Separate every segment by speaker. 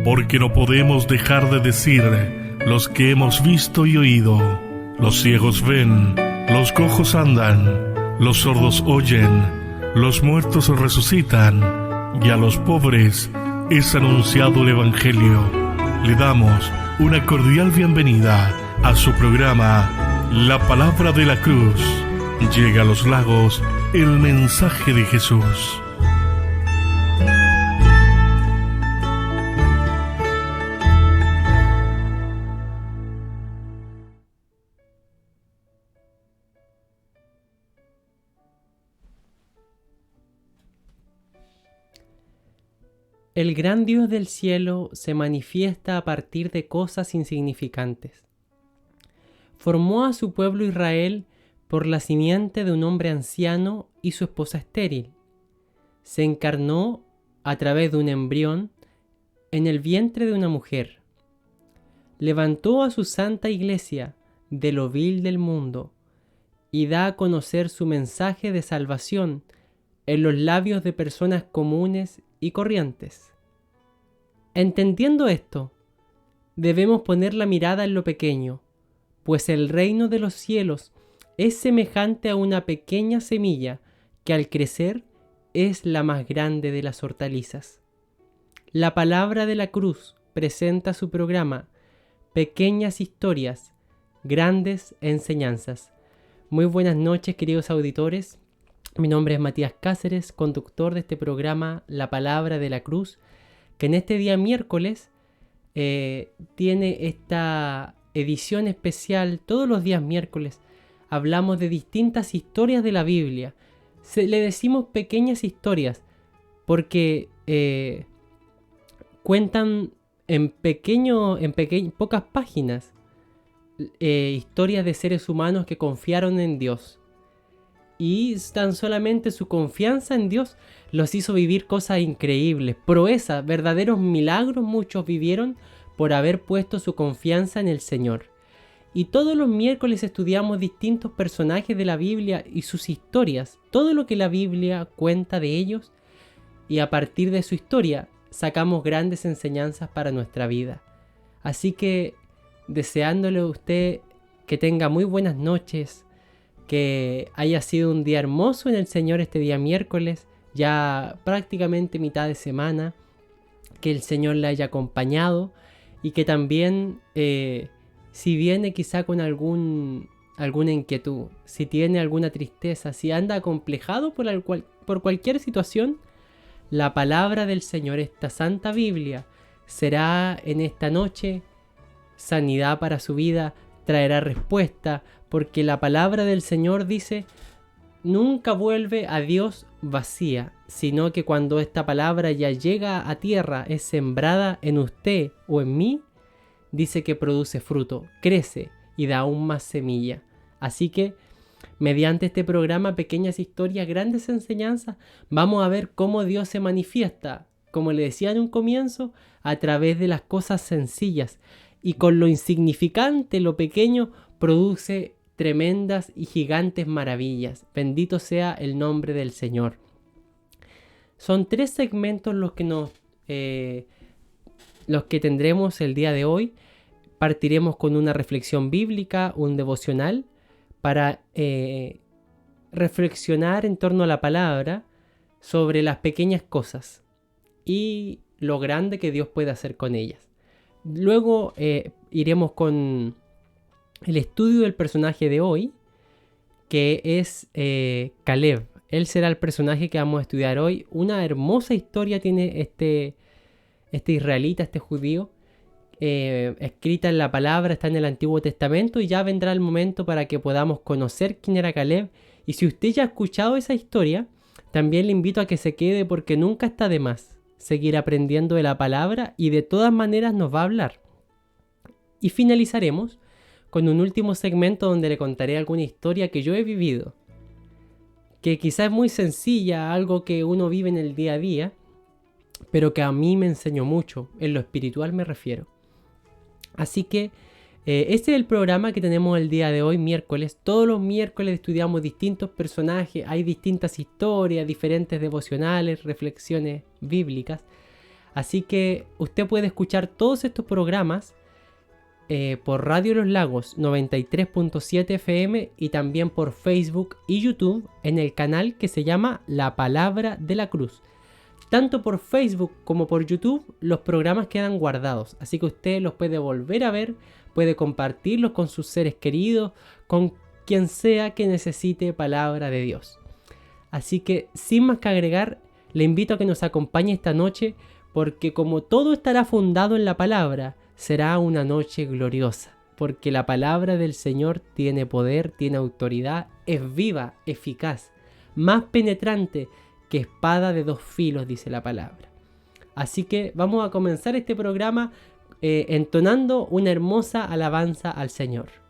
Speaker 1: porque no podemos dejar de decir los que hemos visto y oído. Los ciegos ven, los cojos andan, los sordos oyen, los muertos resucitan, y a los pobres es anunciado el Evangelio. Le damos una cordial bienvenida a su programa La Palabra de la Cruz. Llega a los lagos el mensaje de Jesús.
Speaker 2: El gran Dios del cielo se manifiesta a partir de cosas insignificantes. Formó a su pueblo Israel por la simiente de un hombre anciano y su esposa estéril. Se encarnó a través de un embrión en el vientre de una mujer. Levantó a su santa iglesia de lo vil del mundo y da a conocer su mensaje de salvación en los labios de personas comunes y corrientes. Entendiendo esto, debemos poner la mirada en lo pequeño, pues el reino de los cielos es semejante a una pequeña semilla que al crecer es la más grande de las hortalizas. La palabra de la cruz presenta su programa Pequeñas historias, grandes enseñanzas. Muy buenas noches, queridos auditores. Mi nombre es Matías Cáceres, conductor de este programa La Palabra de la Cruz, que en este día miércoles tiene esta edición especial. Todos los días miércoles hablamos de distintas historias de la Biblia. Le decimos pequeñas historias porque cuentan en pocas páginas historias de seres humanos que confiaron en Dios. Y tan solamente su confianza en Dios los hizo vivir cosas increíbles, proezas, verdaderos milagros muchos vivieron por haber puesto su confianza en el Señor. Y todos los miércoles estudiamos distintos personajes de la Biblia y sus historias, todo lo que la Biblia cuenta de ellos, y a partir de su historia sacamos grandes enseñanzas para nuestra vida. Así que deseándole a usted que tenga muy buenas noches, que haya sido un día hermoso en el Señor este día miércoles, ya prácticamente mitad de semana, que el Señor le haya acompañado y que también, si viene quizá con alguna inquietud, si tiene alguna tristeza, si anda acomplejado por cualquier situación, la palabra del Señor, esta Santa Biblia, será en esta noche sanidad para su vida, traerá respuesta, porque la palabra del Señor dice, nunca vuelve a Dios vacía, sino que cuando esta palabra ya llega a tierra, es sembrada en usted o en mí, dice que produce fruto, crece y da aún más semilla. Así que, mediante este programa Pequeñas Historias, Grandes Enseñanzas, vamos a ver cómo Dios se manifiesta, como le decía en un comienzo, a través de las cosas sencillas, y con lo insignificante, lo pequeño, produce tremendas y gigantes maravillas. Bendito sea el nombre del Señor. Son 3 segmentos los que tendremos el día de hoy. Partiremos con una reflexión bíblica, un devocional, para reflexionar en torno a la palabra sobre las pequeñas cosas y lo grande que Dios puede hacer con ellas. Luego iremos con el estudio del personaje de hoy, que es Caleb. Él será el personaje que vamos a estudiar hoy. Una hermosa historia tiene este israelita, este judío, escrita en la palabra, está en el Antiguo Testamento, y ya vendrá el momento para que podamos conocer quién era Caleb. Y si usted ya ha escuchado esa historia, también le invito a que se quede, porque nunca está de más seguir aprendiendo de la palabra, y de todas maneras nos va a hablar. Y finalizaremos con un último segmento donde le contaré alguna historia que yo he vivido, que quizás es muy sencilla, algo que uno vive en el día a día, pero que a mí me enseñó mucho, en lo espiritual me refiero. Así que este es el programa que tenemos el día de hoy, miércoles. Todos los miércoles estudiamos distintos personajes, hay distintas historias, diferentes devocionales, reflexiones bíblicas. Así que usted puede escuchar todos estos programas por Radio Los Lagos 93.7 FM y también por Facebook y YouTube en el canal que se llama La Palabra de la Cruz. Tanto por Facebook como por YouTube los programas quedan guardados, así que usted los puede volver a ver, puede compartirlos con sus seres queridos, con quien sea que necesite palabra de Dios. Así que sin más que agregar, le invito a que nos acompañe esta noche, porque como todo estará fundado en la palabra, será una noche gloriosa, porque la palabra del Señor tiene poder, tiene autoridad, es viva, eficaz, más penetrante que espada de dos filos, dice la palabra. Así que vamos a comenzar este programa entonando una hermosa alabanza al Señor.
Speaker 3: Vivo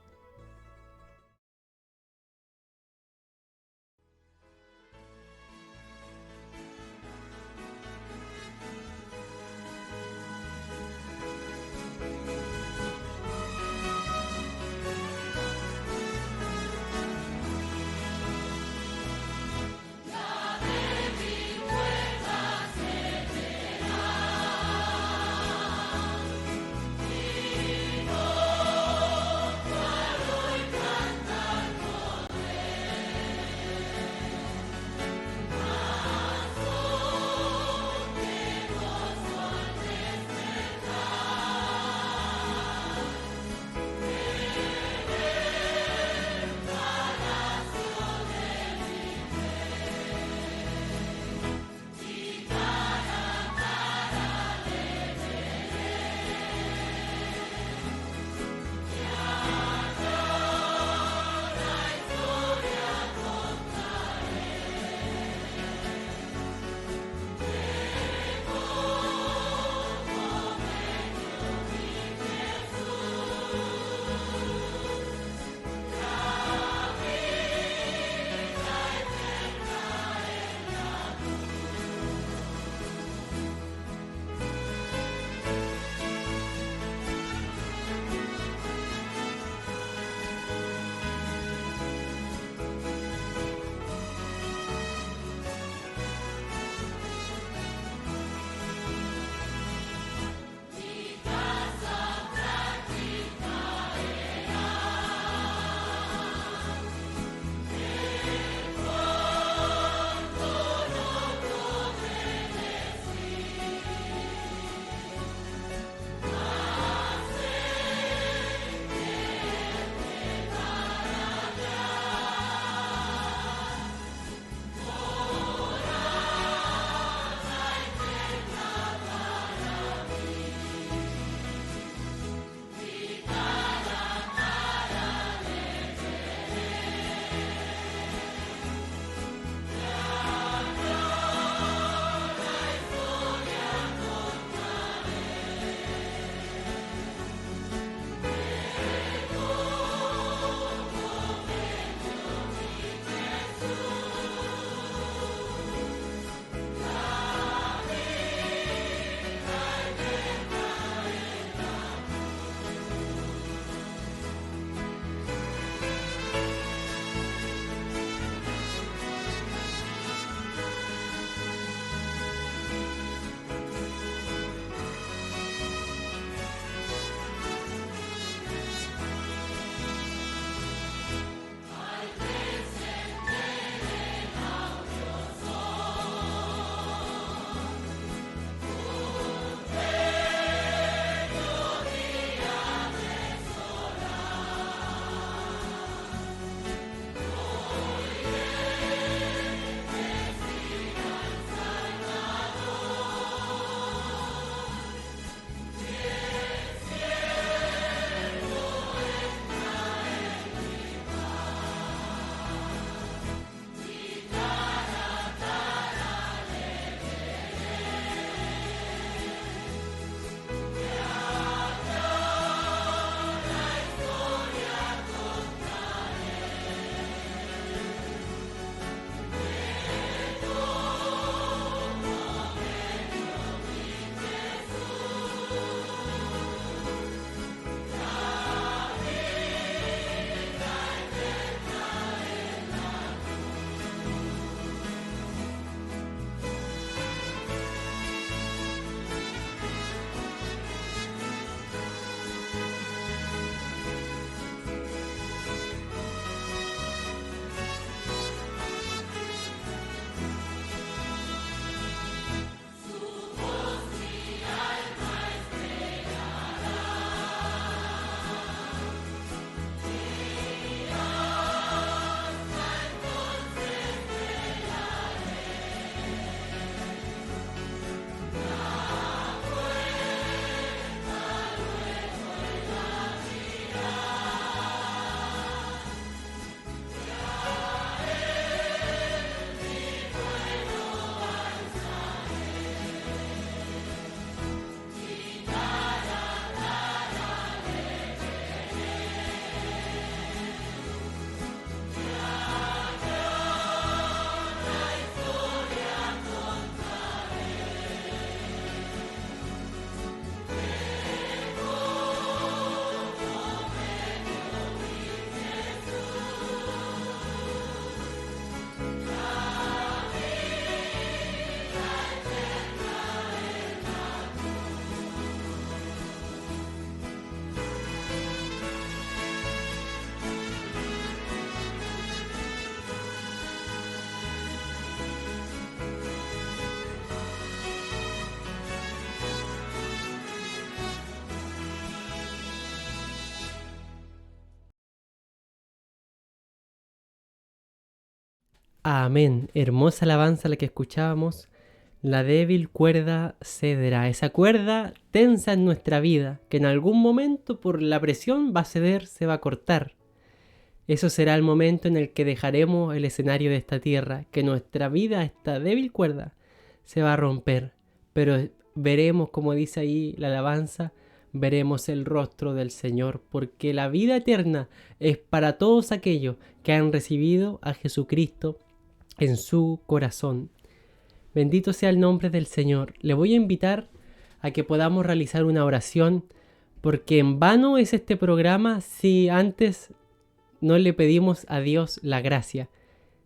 Speaker 2: Amén. Hermosa alabanza la que escuchábamos. La débil cuerda cederá. Esa cuerda tensa en nuestra vida, que en algún momento por la presión va a ceder, se va a cortar. Eso será el momento en el que dejaremos el escenario de esta tierra, que nuestra vida, esta débil cuerda, se va a romper. Pero veremos, como dice ahí la alabanza, veremos el rostro del Señor, porque la vida eterna es para todos aquellos que han recibido a Jesucristo en su corazón. Bendito sea el nombre del Señor. Le voy a invitar a que podamos realizar una oración, porque en vano es este programa si antes no le pedimos a Dios la gracia.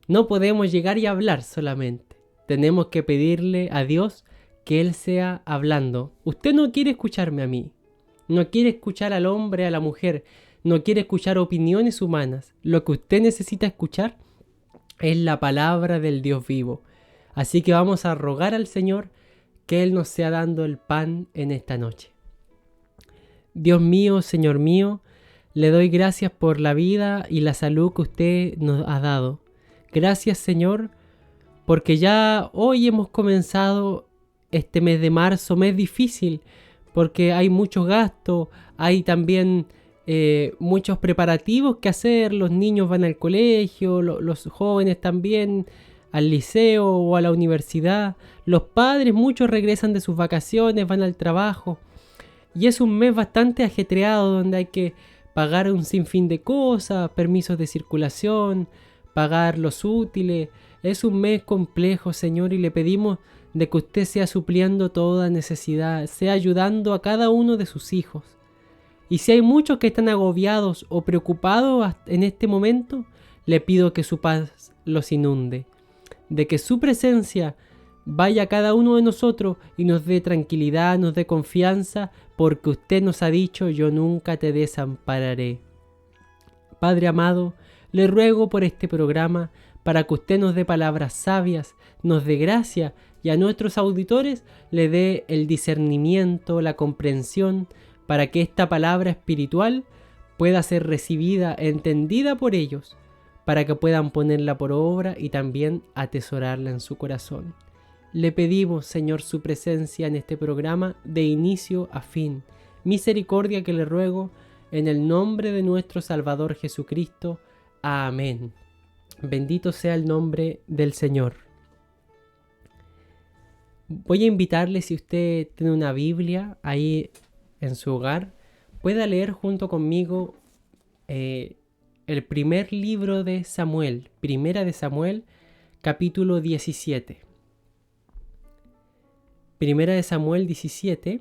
Speaker 2: No podemos llegar y hablar solamente. Tenemos que pedirle a Dios que Él sea hablando. Usted no quiere escucharme a mí. No quiere escuchar al hombre, a la mujer. No quiere escuchar opiniones humanas. Lo que usted necesita escuchar es la palabra del Dios vivo. Así que vamos a rogar al Señor que Él nos sea dando el pan en esta noche. Dios mío, Señor mío, le doy gracias por la vida y la salud que usted nos ha dado. Gracias, Señor, porque ya hoy hemos comenzado este mes de marzo, mes difícil, porque hay muchos gastos, hay también muchos preparativos que hacer, los niños van al colegio, los jóvenes también al liceo o a la universidad, los padres, muchos regresan de sus vacaciones, van al trabajo, y es un mes bastante ajetreado donde hay que pagar un sinfín de cosas, permisos de circulación, pagar los útiles. Es un mes complejo, Señor, y le pedimos de que usted sea supliendo toda necesidad, sea ayudando a cada uno de sus hijos. Y si hay muchos que están agobiados o preocupados en este momento, le pido que su paz los inunde, de que su presencia vaya a cada uno de nosotros y nos dé tranquilidad, nos dé confianza, porque usted nos ha dicho: yo nunca te desampararé. Padre amado, le ruego por este programa para que usted nos dé palabras sabias, nos dé gracia, y a nuestros auditores le dé el discernimiento, la comprensión, para que esta palabra espiritual pueda ser recibida, entendida por ellos, para que puedan ponerla por obra y también atesorarla en su corazón. Le pedimos, Señor, su presencia en este programa de inicio a fin. Misericordia que le ruego en el nombre de nuestro Salvador Jesucristo. Amén. Bendito sea el nombre del Señor. Voy a invitarle, si usted tiene una Biblia ahí en su hogar, pueda leer junto conmigo el primer libro de Samuel, Primera de Samuel, capítulo 17. Primera de Samuel 17,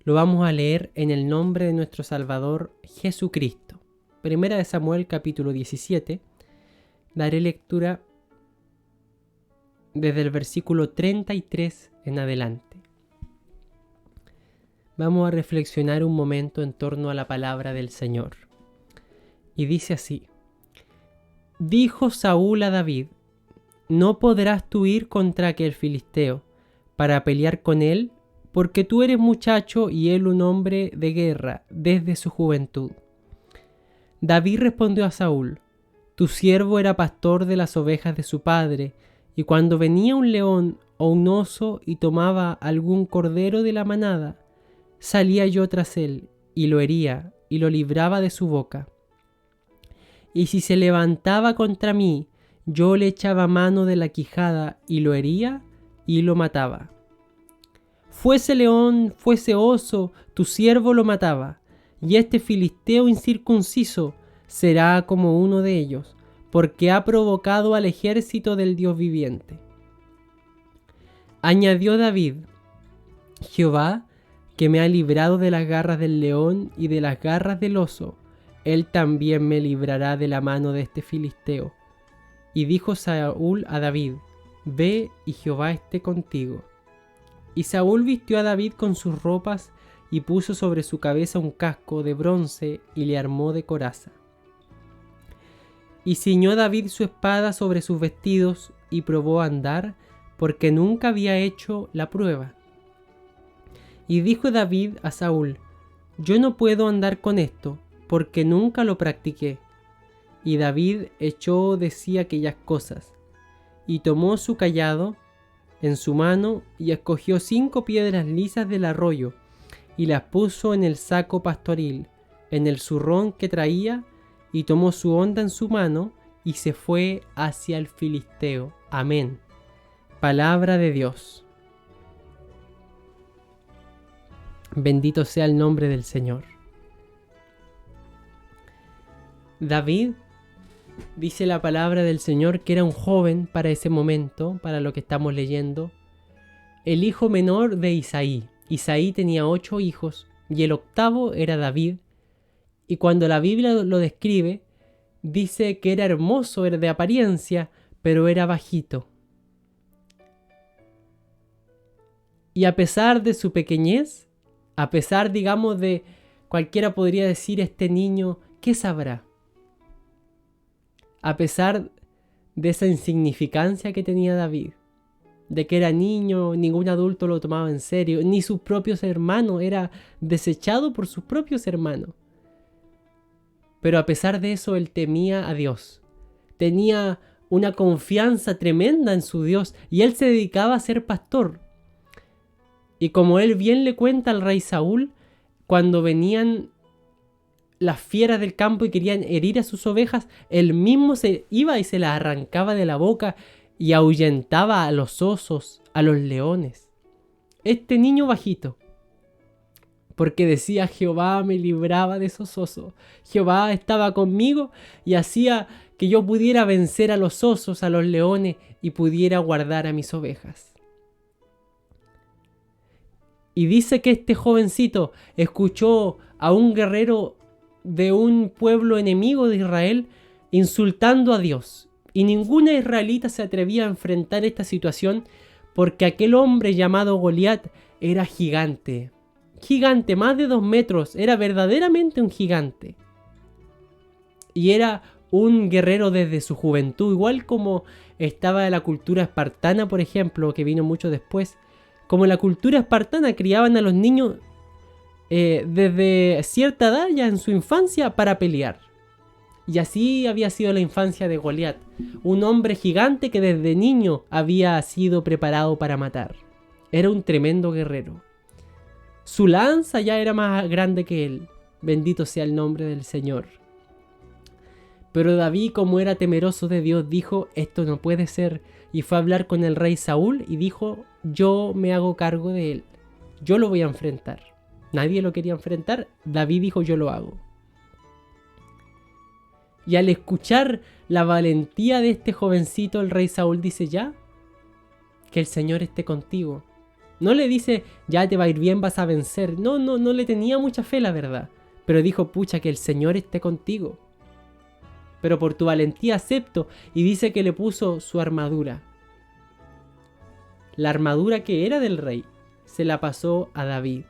Speaker 2: lo vamos a leer en el nombre de nuestro Salvador Jesucristo. Primera de Samuel capítulo 17, daré lectura desde el versículo 33 en adelante. Vamos a reflexionar un momento en torno a la palabra del Señor. Y dice así: dijo Saúl a David: no podrás tú ir contra aquel filisteo para pelear con él, porque tú eres muchacho y él un hombre de guerra desde su juventud. David respondió a Saúl: tu siervo era pastor de las ovejas de su padre, y cuando venía un león o un oso y tomaba algún cordero de la manada, salía yo tras él y lo hería y lo libraba de su boca. Y si se levantaba contra mí, yo le echaba mano de la quijada y lo hería y lo mataba. Fuese león, fuese oso, tu siervo lo mataba, y este filisteo incircunciso será como uno de ellos, porque ha provocado al ejército del Dios viviente. Añadió David: Jehová, que me ha librado de las garras del león y de las garras del oso, él también me librará de la mano de este filisteo. Y dijo Saúl a David: ve y Jehová esté contigo. Y Saúl vistió a David con sus ropas y puso sobre su cabeza un casco de bronce y le armó de coraza. Y ciñó David su espada sobre sus vestidos y probó a andar, porque nunca había hecho la prueba. Y dijo David a Saúl: yo no puedo andar con esto, porque nunca lo practiqué. Y David echó de sí aquellas cosas, y tomó su cayado en su mano, y escogió 5 piedras lisas del arroyo, y las puso en el saco pastoril, en el zurrón que traía, y tomó su honda en su mano, y se fue hacia el filisteo. Amén. Palabra de Dios. Bendito sea el nombre del Señor. David, dice la palabra del Señor, que era un joven para ese momento, para lo que estamos leyendo, el hijo menor de Isaí. Isaí tenía 8 hijos y el octavo era David. Y cuando la Biblia lo describe, dice que era hermoso, era de apariencia, pero era bajito. Y a pesar de su pequeñez, a pesar, digamos, de cualquiera podría decir, este niño, ¿qué sabrá? A pesar de esa insignificancia que tenía David, de que era niño, ningún adulto lo tomaba en serio, ni sus propios hermanos, era desechado por sus propios hermanos. Pero a pesar de eso, él temía a Dios. Tenía una confianza tremenda en su Dios y él se dedicaba a ser pastor. Y como él bien le cuenta al rey Saúl, cuando venían las fieras del campo y querían herir a sus ovejas, él mismo se iba y se las arrancaba de la boca y ahuyentaba a los osos, a los leones. Este niño bajito, porque decía: Jehová me libraba de esos osos, Jehová estaba conmigo y hacía que yo pudiera vencer a los osos, a los leones y pudiera guardar a mis ovejas. Y dice que este jovencito escuchó a un guerrero de un pueblo enemigo de Israel insultando a Dios. Y ninguna israelita se atrevía a enfrentar esta situación porque aquel hombre llamado Goliat era gigante. Gigante, más de 2 metros, era verdaderamente un gigante. Y era un guerrero desde su juventud, igual como estaba la cultura espartana, por ejemplo, que vino mucho después. Como en la cultura espartana criaban a los niños desde cierta edad, ya en su infancia, para pelear. Y así había sido la infancia de Goliat, un hombre gigante que desde niño había sido preparado para matar. Era un tremendo guerrero. Su lanza ya era más grande que él. Bendito sea el nombre del Señor. Pero David, como era temeroso de Dios, dijo: esto no puede ser. Y fue a hablar con el rey Saúl y dijo: yo me hago cargo de él. Yo lo voy a enfrentar. Nadie lo quería enfrentar. David dijo: yo lo hago. Y al escuchar la valentía de este jovencito, el rey Saúl dice: ya, que el Señor esté contigo. No le dice: ya te va a ir bien, vas a vencer. No le tenía mucha fe, la verdad. Pero dijo: pucha, que el Señor esté contigo. Pero por tu valentía acepto. Y dice que le puso su armadura. La armadura que era del rey se la pasó a David.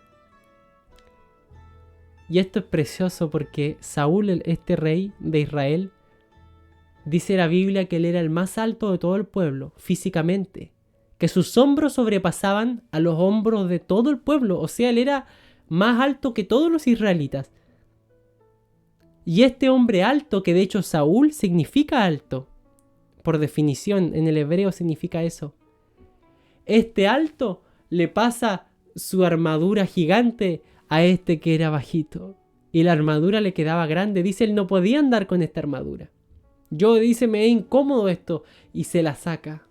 Speaker 2: Y esto es precioso porque Saúl, este rey de Israel, dice la Biblia que él era el más alto de todo el pueblo, físicamente. Que sus hombros sobrepasaban a los hombros de todo el pueblo. O sea, él era más alto que todos los israelitas. Y este hombre alto, que de hecho Saúl significa alto, por definición, en el hebreo significa eso. Este alto le pasa su armadura gigante a este que era bajito. Y la armadura le quedaba grande. Dice, él no podía andar con esta armadura. Dice, me es incómodo esto. Y se la saca.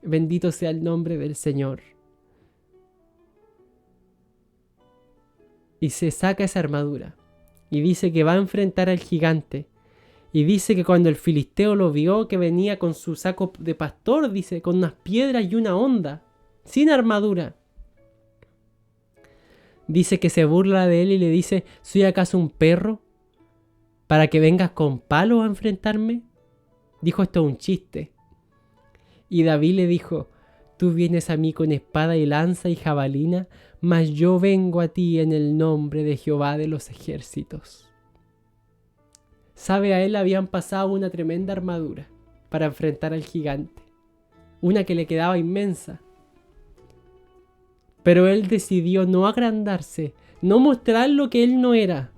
Speaker 2: Bendito sea el nombre del Señor. Y se saca esa armadura. Y dice que va a enfrentar al gigante. Y dice que cuando el filisteo lo vio, que venía con su saco de pastor, dice, con unas piedras y una honda, sin armadura. Dice que se burla de él y le dice, ¿soy acaso un perro para que vengas con palos a enfrentarme? Dijo, esto es un chiste. Y David le dijo, tú vienes a mí con espada y lanza y jabalina, mas yo vengo a ti en el nombre de Jehová de los ejércitos. Sabe, a él habían pasado una tremenda armadura para enfrentar al gigante. Una que le quedaba inmensa. Pero él decidió no agrandarse, no mostrar lo que él no era.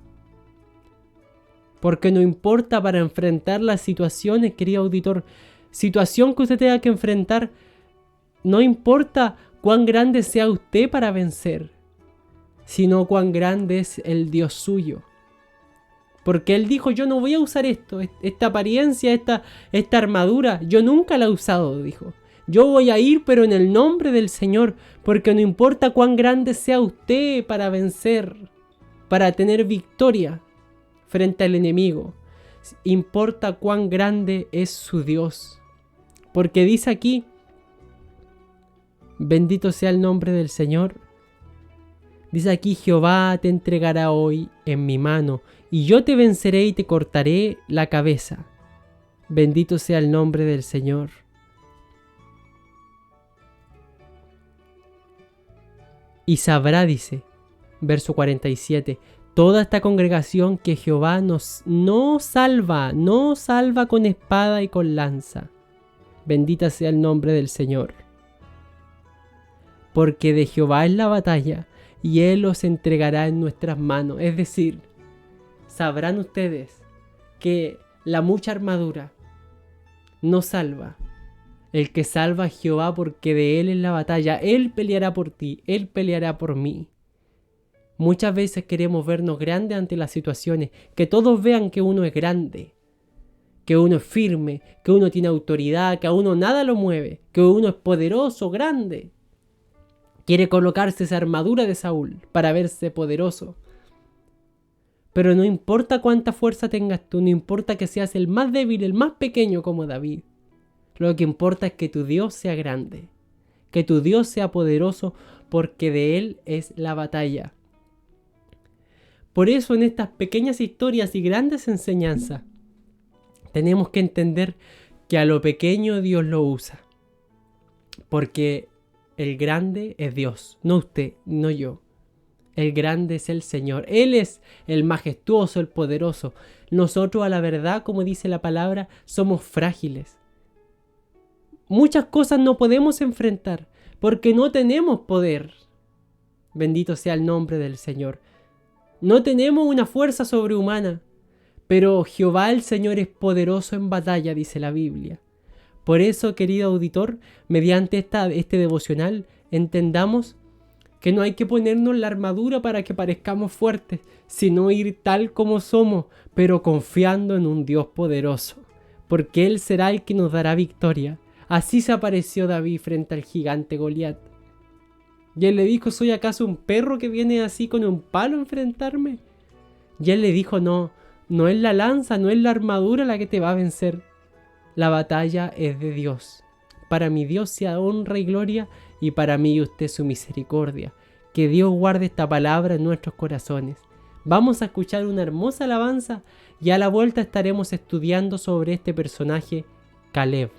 Speaker 2: Porque no importa para enfrentar las situaciones, querido auditor, situación que usted tenga que enfrentar, no importa cuán grande sea usted para vencer, sino cuán grande es el Dios suyo. Porque Él dijo, yo no voy a usar esta apariencia, esta armadura, yo nunca la he usado, dijo. Yo voy a ir, pero en el nombre del Señor, porque no importa cuán grande sea usted para vencer, para tener victoria frente al enemigo. Importa cuán grande es su Dios. Porque dice aquí, bendito sea el nombre del Señor. Dice aquí, Jehová te entregará hoy en mi mano, y yo te venceré y te cortaré la cabeza. Bendito sea el nombre del Señor. Y sabrá, dice, verso 47, toda esta congregación que Jehová no salva con espada y con lanza. Bendita sea el nombre del Señor. Porque de Jehová es la batalla, y Él los entregará en nuestras manos. Es decir, sabrán ustedes que la mucha armadura no salva. El que salva es Jehová, porque de Él es la batalla. Él peleará por ti, Él peleará por mí. Muchas veces queremos vernos grandes ante las situaciones, que todos vean que uno es grande, que uno es firme, que uno tiene autoridad, que a uno nada lo mueve, que uno es poderoso, grande. Quiere colocarse esa armadura de Saúl para verse poderoso. Pero no importa cuánta fuerza tengas tú, no importa que seas el más débil, el más pequeño como David. Lo que importa es que tu Dios sea grande, que tu Dios sea poderoso, porque de Él es la batalla. Por eso en estas pequeñas historias y grandes enseñanzas, tenemos que entender que a lo pequeño Dios lo usa. Porque el grande es Dios, no usted, no yo. El grande es el Señor. Él es el majestuoso, el poderoso. Nosotros, a la verdad, como dice la palabra, somos frágiles. Muchas cosas no podemos enfrentar porque no tenemos poder. Bendito sea el nombre del Señor. No tenemos una fuerza sobrehumana, pero Jehová el Señor es poderoso en batalla, dice la Biblia. Por eso, querido auditor, mediante este devocional, entendamos que no hay que ponernos la armadura para que parezcamos fuertes, sino ir tal como somos, pero confiando en un Dios poderoso, porque Él será el que nos dará victoria. Así se apareció David frente al gigante Goliat. Y él le dijo, ¿soy acaso un perro que viene así con un palo a enfrentarme? Y él le dijo, no es la lanza, no es la armadura la que te va a vencer. La batalla es de Dios. Para mi Dios sea honra y gloria, y para mí y usted su misericordia. Que Dios guarde esta palabra en nuestros corazones. Vamos a escuchar una hermosa alabanza y a la vuelta estaremos estudiando sobre este personaje, Caleb.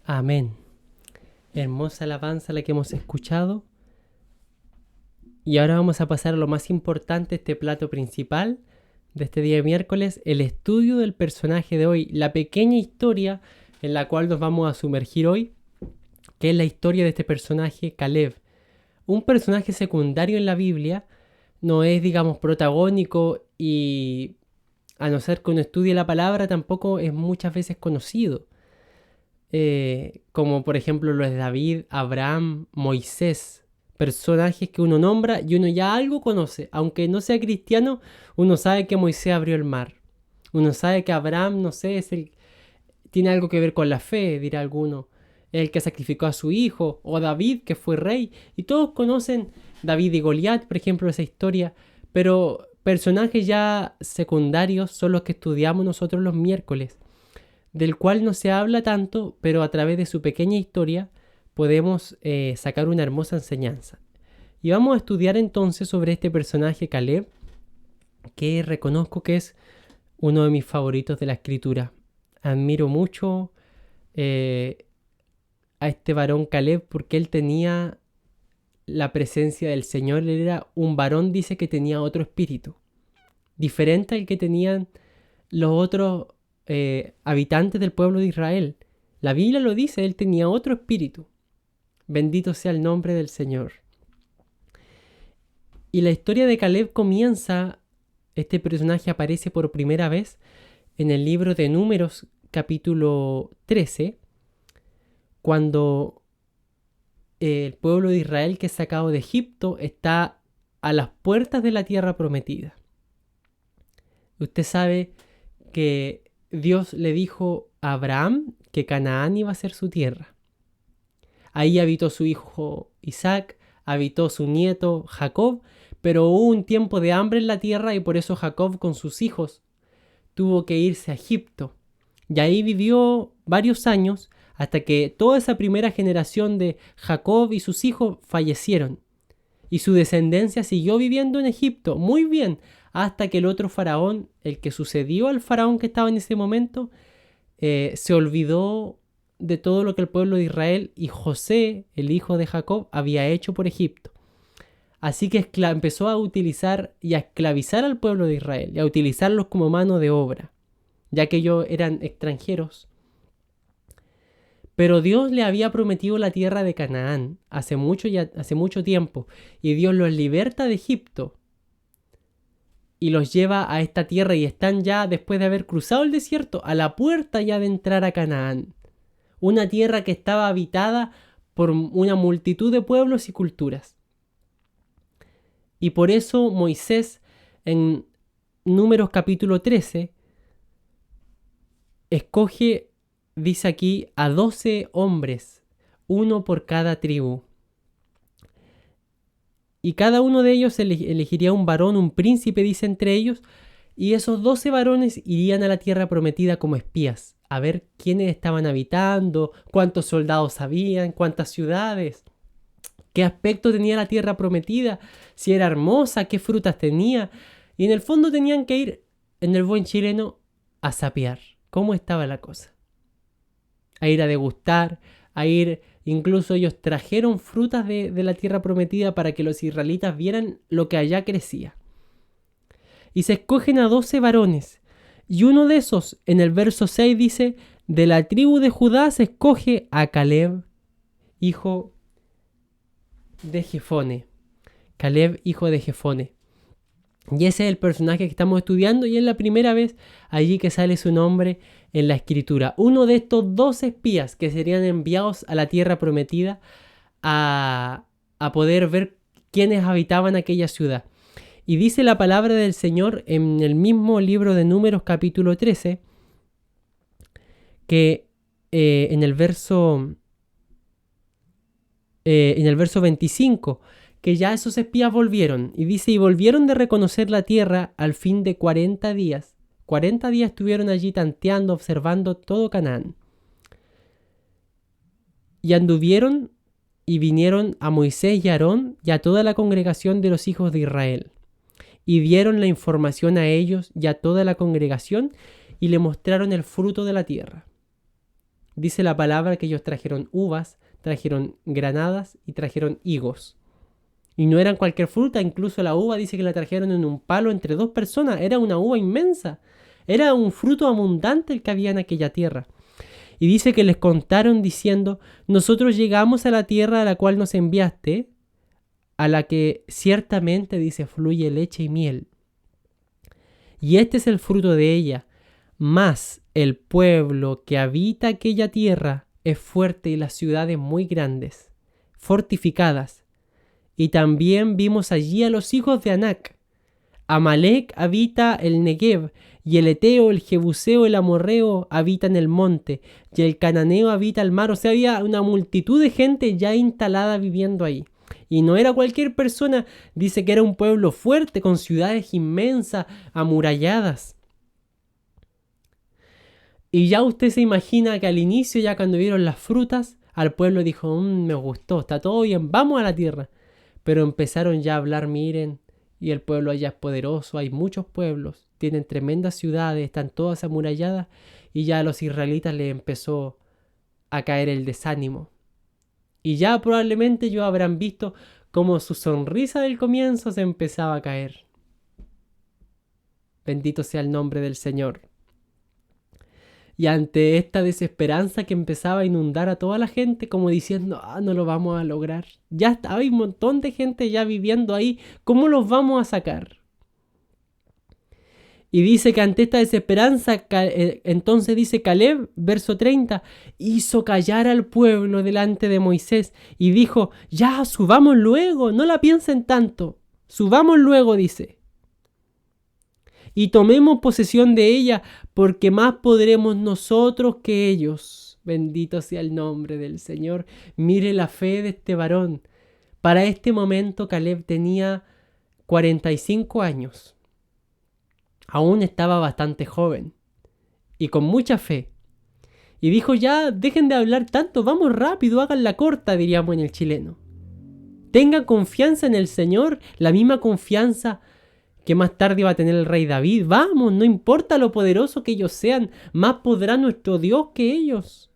Speaker 2: Amén. Hermosa alabanza la que hemos escuchado. Y ahora vamos a pasar a lo más importante, este plato principal de este día de miércoles, el estudio del personaje de hoy, la pequeña historia en la cual nos vamos a sumergir hoy, que es la historia de este personaje, Caleb. Un personaje secundario en la Biblia, no es, digamos, protagónico y a no ser que uno estudie la palabra, tampoco es muchas veces conocido. Como por ejemplo lo es David, Abraham, Moisés. Personajes que uno nombra y uno ya algo conoce. Aunque no sea cristiano, uno sabe que Moisés abrió el mar. Uno sabe que Abraham, no sé, tiene algo que ver con la fe, dirá alguno. El que sacrificó a su hijo. O David, que fue rey. Y todos conocen David y Goliat, por ejemplo, esa historia. Pero personajes ya secundarios son los que estudiamos nosotros los miércoles, del cual no se habla tanto, pero a través de su pequeña historia podemos sacar una hermosa enseñanza. Y vamos a estudiar entonces sobre este personaje Caleb, que reconozco que es uno de mis favoritos de la escritura. Admiro mucho a este varón Caleb porque él tenía la presencia del Señor. Él era un varón, dice, que tenía otro espíritu, diferente al que tenían los otros habitantes del pueblo de Israel. La Biblia lo dice, él tenía otro espíritu. Bendito sea el nombre del Señor. Y la historia de Caleb comienza, este personaje aparece por primera vez en el libro de Números, capítulo 13, cuando el pueblo de Israel que es sacado de Egipto está a las puertas de la tierra prometida. Usted sabe que Dios le dijo a Abraham que Canaán iba a ser su tierra. Ahí habitó su hijo Isaac, habitó su nieto Jacob, pero hubo un tiempo de hambre en la tierra y por eso Jacob con sus hijos tuvo que irse a Egipto. Y ahí vivió varios años hasta que toda esa primera generación de Jacob y sus hijos fallecieron. Y su descendencia siguió viviendo en Egipto muy bien hasta que el otro faraón, el que sucedió al faraón que estaba en ese momento, se olvidó de todo lo que el pueblo de Israel y José, el hijo de Jacob, había hecho por Egipto. Así que empezó a utilizar y a esclavizar al pueblo de Israel y a utilizarlos como mano de obra, ya que ellos eran extranjeros. Pero Dios le había prometido la tierra de Canaán hace mucho tiempo, y Dios los liberta de Egipto y los lleva a esta tierra y están ya, después de haber cruzado el desierto, a la puerta ya de entrar a Canaán. Una tierra que estaba habitada por una multitud de pueblos y culturas. Y por eso Moisés, en Números capítulo 13, escoge, dice aquí, a 12 hombres, uno por cada tribu. Y cada uno de ellos elegiría un varón, un príncipe, dice entre ellos, y esos 12 varones irían a la tierra prometida como espías, a ver quiénes estaban habitando, cuántos soldados habían, cuántas ciudades, qué aspecto tenía la tierra prometida, si era hermosa, qué frutas tenía. Y en el fondo tenían que ir, en el buen chileno, a sapear cómo estaba la cosa. A ir a degustar, a ir, incluso ellos trajeron frutas de la tierra prometida para que los israelitas vieran lo que allá crecía. Y se escogen a 12 varones. Y uno de esos, en el verso 6 dice, de la tribu de Judá se escoge a Caleb, hijo de Jefone. Caleb, hijo de Jefone. Y ese es el personaje que estamos estudiando y es la primera vez allí que sale su nombre en la escritura. Uno de estos 12 espías que serían enviados a la tierra prometida a poder ver quiénes habitaban aquella ciudad. Y dice la palabra del Señor en el mismo libro de Números capítulo 13 que en el verso 25, que ya esos espías volvieron. Y dice, y volvieron de reconocer la tierra al fin de 40 días. 40 días estuvieron allí tanteando, observando todo Canaán. Y anduvieron y vinieron a Moisés y a Aarón y a toda la congregación de los hijos de Israel. Y dieron la información a ellos y a toda la congregación y le mostraron el fruto de la tierra. Dice la palabra que ellos trajeron uvas, trajeron granadas y trajeron higos. Y no eran cualquier fruta, incluso la uva dice que la trajeron en un palo entre 2 personas. Era una uva inmensa. Era un fruto abundante el que había en aquella tierra. Y dice que les contaron diciendo: nosotros llegamos a la tierra a la cual nos enviaste, a la que ciertamente, dice, fluye leche y miel. Y este es el fruto de ella. Mas el pueblo que habita aquella tierra es fuerte y las ciudades muy grandes, fortificadas. Y también vimos allí a los hijos de Anac. Amalec habita el Negev, y el Eteo, el Jebuseo, el Amorreo habitan el monte, y el Cananeo habita el mar. O sea, había una multitud de gente ya instalada viviendo ahí. Y no era cualquier persona, dice que era un pueblo fuerte, con ciudades inmensas, amuralladas. Y ya usted se imagina que al inicio, ya cuando vieron las frutas, al pueblo dijo: me gustó, está todo bien, vamos a la tierra. Pero empezaron ya a hablar: miren, y el pueblo allá es poderoso, hay muchos pueblos, tienen tremendas ciudades, están todas amuralladas, y ya a los israelitas les empezó a caer el desánimo. Y ya probablemente ellos habrán visto cómo su sonrisa del comienzo se empezaba a caer. Bendito sea el nombre del Señor. Y ante esta desesperanza que empezaba a inundar a toda la gente, como diciendo: no lo vamos a lograr. Ya está, hay un montón de gente ya viviendo ahí. ¿Cómo los vamos a sacar? Y dice que ante esta desesperanza, entonces dice Caleb, verso 30, hizo callar al pueblo delante de Moisés y dijo: ya, subamos luego, no la piensen tanto. Subamos luego, dice. Y tomemos posesión de ella, porque más podremos nosotros que ellos. Bendito sea el nombre del Señor. Mire la fe de este varón. Para este momento Caleb tenía 45 años. Aún estaba bastante joven y con mucha fe. Y dijo: ya, dejen de hablar tanto, vamos rápido, hagan la corta, diríamos en el chileno. Tengan confianza en el Señor, la misma confianza que más tarde iba a tener el rey David. Vamos, no importa lo poderoso que ellos sean, más podrá nuestro Dios que ellos.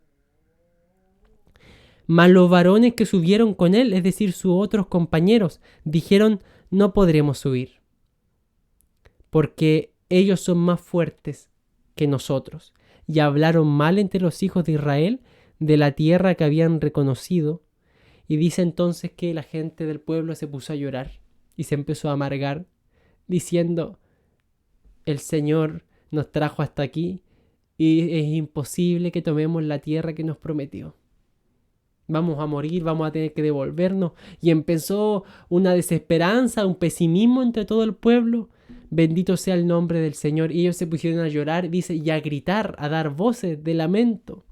Speaker 2: Mas los varones que subieron con él, es decir, sus otros compañeros, dijeron: no podremos subir, porque ellos son más fuertes que nosotros. Y hablaron mal entre los hijos de Israel de la tierra que habían reconocido. Y dice entonces que la gente del pueblo se puso a llorar y se empezó a amargar, diciendo: el Señor nos trajo hasta aquí y es imposible que tomemos la tierra que nos prometió. Vamos a morir, vamos a tener que devolvernos. Y empezó una desesperanza, un pesimismo entre todo el pueblo. Bendito sea el nombre del Señor. Y ellos se pusieron a llorar, dice, y a gritar, a dar voces de lamento.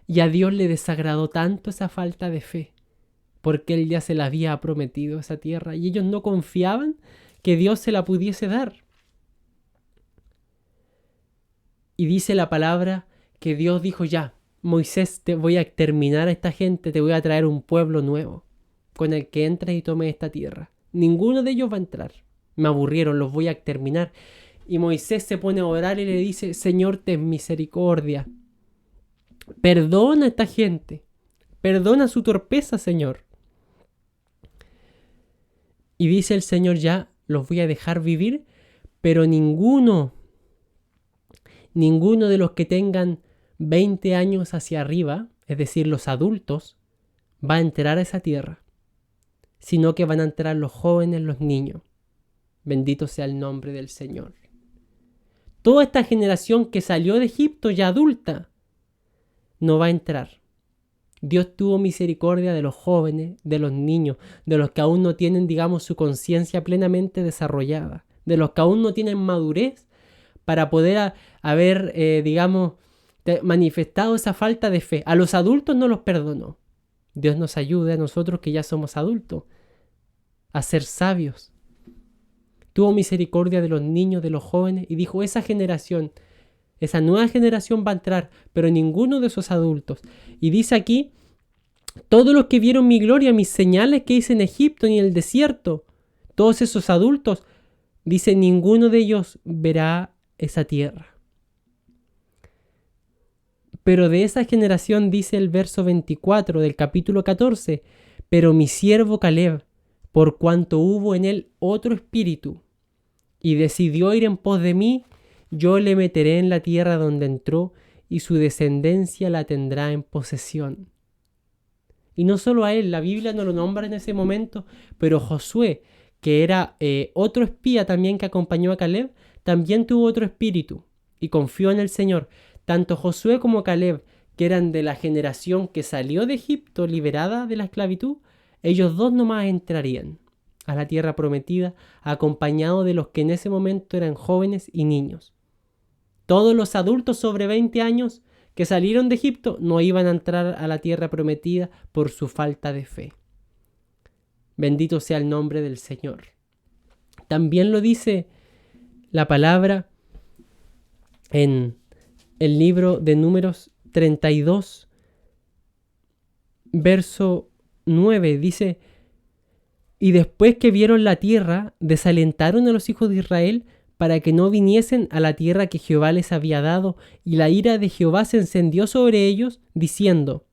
Speaker 2: Y a Dios le desagradó tanto esa falta de fe, porque Él ya se la había prometido esa tierra. Y ellos no confiaban que Dios se la pudiese dar. Y dice la palabra que Dios dijo: ya, Moisés, te voy a exterminar a esta gente, te voy a traer un pueblo nuevo, con el que entres y tomes esta tierra. Ninguno de ellos va a entrar. Me aburrieron, los voy a exterminar. Y Moisés se pone a orar y le dice: Señor, ten misericordia. Perdona a esta gente. Perdona su torpeza, Señor. Y dice el Señor: ya, los voy a dejar vivir, pero ninguno de los que tengan 20 años hacia arriba, es decir, los adultos, va a entrar a esa tierra, sino que van a entrar los jóvenes, los niños. Bendito sea el nombre del Señor. Toda esta generación que salió de Egipto ya adulta no va a entrar. Dios tuvo misericordia de los jóvenes, de los niños, de los que aún no tienen, digamos, su conciencia plenamente desarrollada, de los que aún no tienen madurez para poder haber, digamos, manifestado esa falta de fe. A los adultos no los perdonó. Dios nos ayude a nosotros que ya somos adultos a ser sabios. Tuvo misericordia de los niños, de los jóvenes, y dijo: esa generación, esa nueva generación va a entrar, pero ninguno de esos adultos. Y dice aquí: todos los que vieron mi gloria, mis señales que hice en Egipto y en el desierto, todos esos adultos, dice, ninguno de ellos verá esa tierra. Pero de esa generación dice el verso 24 del capítulo 14, pero mi siervo Caleb, por cuanto hubo en él otro espíritu, y decidió ir en pos de mí, yo le meteré en la tierra donde entró, y su descendencia la tendrá en posesión. Y no solo a él, la Biblia no lo nombra en ese momento, pero Josué, que era otro espía también que acompañó a Caleb, también tuvo otro espíritu y confió en el Señor. Tanto Josué como Caleb, que eran de la generación que salió de Egipto liberada de la esclavitud, ellos dos nomás entrarían a la tierra prometida, acompañados de los que en ese momento eran jóvenes y niños. Todos los adultos sobre 20 años que salieron de Egipto no iban a entrar a la tierra prometida por su falta de fe. Bendito sea el nombre del Señor. También lo dice la palabra en el libro de Números 32, verso 9, dice: y después que vieron la tierra, desalentaron a los hijos de Israel para que no viniesen a la tierra que Jehová les había dado, y la ira de Jehová se encendió sobre ellos, diciendo: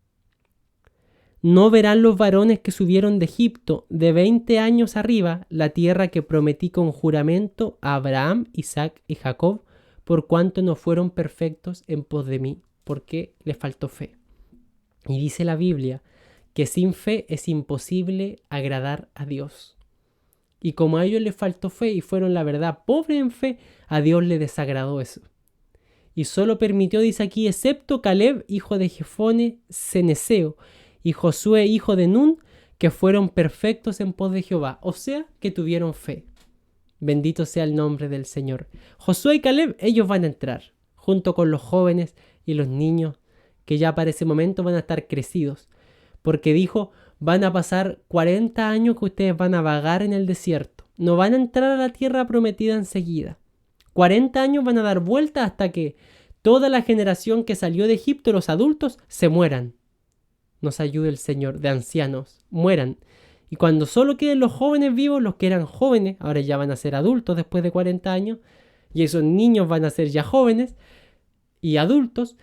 Speaker 2: no verán los varones que subieron de Egipto de 20 años arriba la tierra que prometí con juramento a Abraham, Isaac y Jacob, por cuanto no fueron perfectos en pos de mí, porque les faltó fe. Y dice la Biblia que sin fe es imposible agradar a Dios. Y como a ellos les faltó fe y fueron la verdad pobres en fe, a Dios le desagradó eso. Y solo permitió, dice aquí, excepto Caleb, hijo de Jefone, ceneseo, y Josué, hijo de Nun, que fueron perfectos en pos de Jehová, o sea, que tuvieron fe. Bendito sea el nombre del Señor. Josué y Caleb, ellos van a entrar, junto con los jóvenes y los niños, que ya para ese momento van a estar crecidos, porque dijo: van a pasar 40 años que ustedes van a vagar en el desierto. No van a entrar a la tierra prometida enseguida. 40 años van a dar vuelta hasta que toda la generación que salió de Egipto, los adultos, se mueran. Nos ayude el Señor, de ancianos, mueran. Y cuando solo queden los jóvenes vivos, los que eran jóvenes, ahora ya van a ser adultos después de 40 años, y esos niños van a ser ya jóvenes y adultos,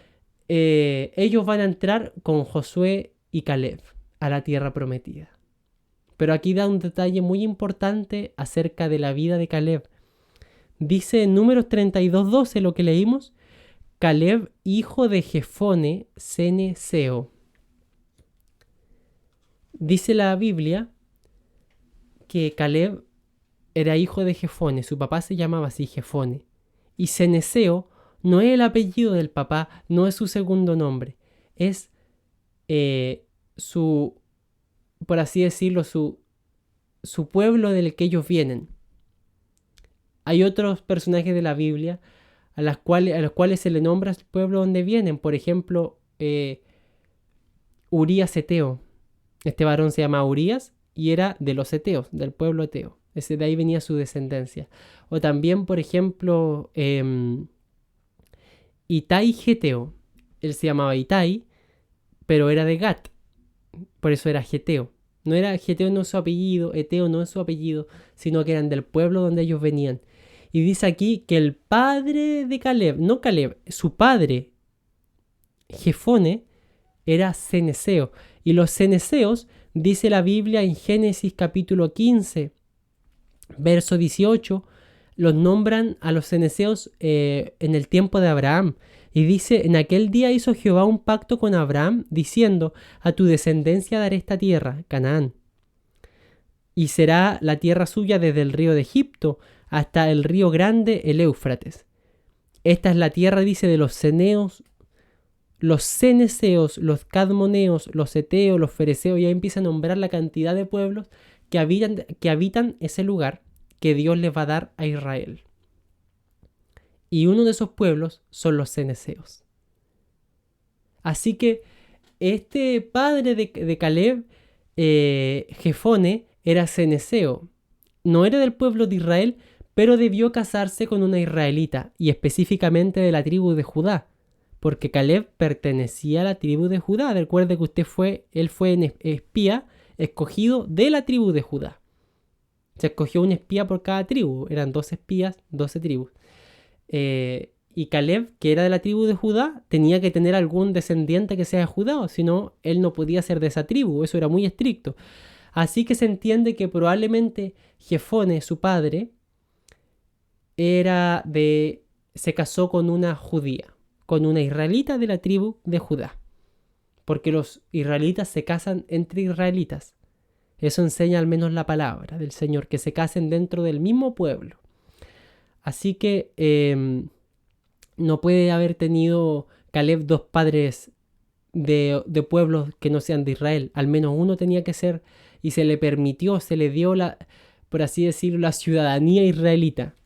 Speaker 2: ellos van a entrar con Josué y Caleb a la tierra prometida. Pero aquí da un detalle muy importante acerca de la vida de Caleb. Dice en Números 32:12 lo que leímos: Caleb, hijo de Jefone, ceneseo. Dice la Biblia que Caleb era hijo de Jefone, su papá se llamaba así, Jefone. Y ceneseo no es el apellido del papá, no es su segundo nombre, es por así decirlo, su pueblo del que ellos vienen. Hay otros personajes de la Biblia a los cuales se le nombra el pueblo donde vienen. Por ejemplo, Urías eteo. Este varón se llama Urías y era de los eteos, del pueblo eteo. De ahí venía su descendencia. O también, por ejemplo, Itai geteo. Él se llamaba Itai, pero era de Gat. Por eso era geteo. No era geteo, no es su apellido, eteo no es su apellido, sino que eran del pueblo donde ellos venían. Y dice aquí que el padre de Caleb, no Caleb, su padre, Jefone, era ceneseo. Y los ceneseos, dice la Biblia en Génesis capítulo 15, verso 18, los nombran a los ceneseos en el tiempo de Abraham. Y dice: en aquel día hizo Jehová un pacto con Abraham, diciendo: a tu descendencia daré esta tierra, Canaán. Y será la tierra suya desde el río de Egipto hasta el río grande, el Éufrates. Esta es la tierra, dice, de los ceneos, los ceneseos, los cadmoneos, los eteos, los fereceos. Y ahí empieza a nombrar la cantidad de pueblos que habitan ese lugar que Dios les va a dar a Israel. Y uno de esos pueblos son los ceneseos. Así que este padre de Caleb, Jefone, era ceneseo. No era del pueblo de Israel, pero debió casarse con una israelita, y específicamente de la tribu de Judá, porque Caleb pertenecía a la tribu de Judá. Recuerde que él fue en espía escogido de la tribu de Judá. Se escogió un espía por cada tribu, eran 12 espías, 12 tribus. Y Y Caleb, que era de la tribu de Judá, tenía que tener algún descendiente que sea de Judá, si no, él no podía ser de esa tribu, eso era muy estricto. Así que se entiende que probablemente Jefone, su padre, se casó con una judía, con una israelita de la tribu de Judá. Porque los israelitas se casan entre israelitas. Eso enseña al menos la palabra del Señor, que se casen dentro del mismo pueblo. Así que no puede haber tenido Caleb dos padres de pueblos que no sean de Israel. Al menos uno tenía que ser, y se le permitió, se le dio, por así decirlo, la ciudadanía israelita.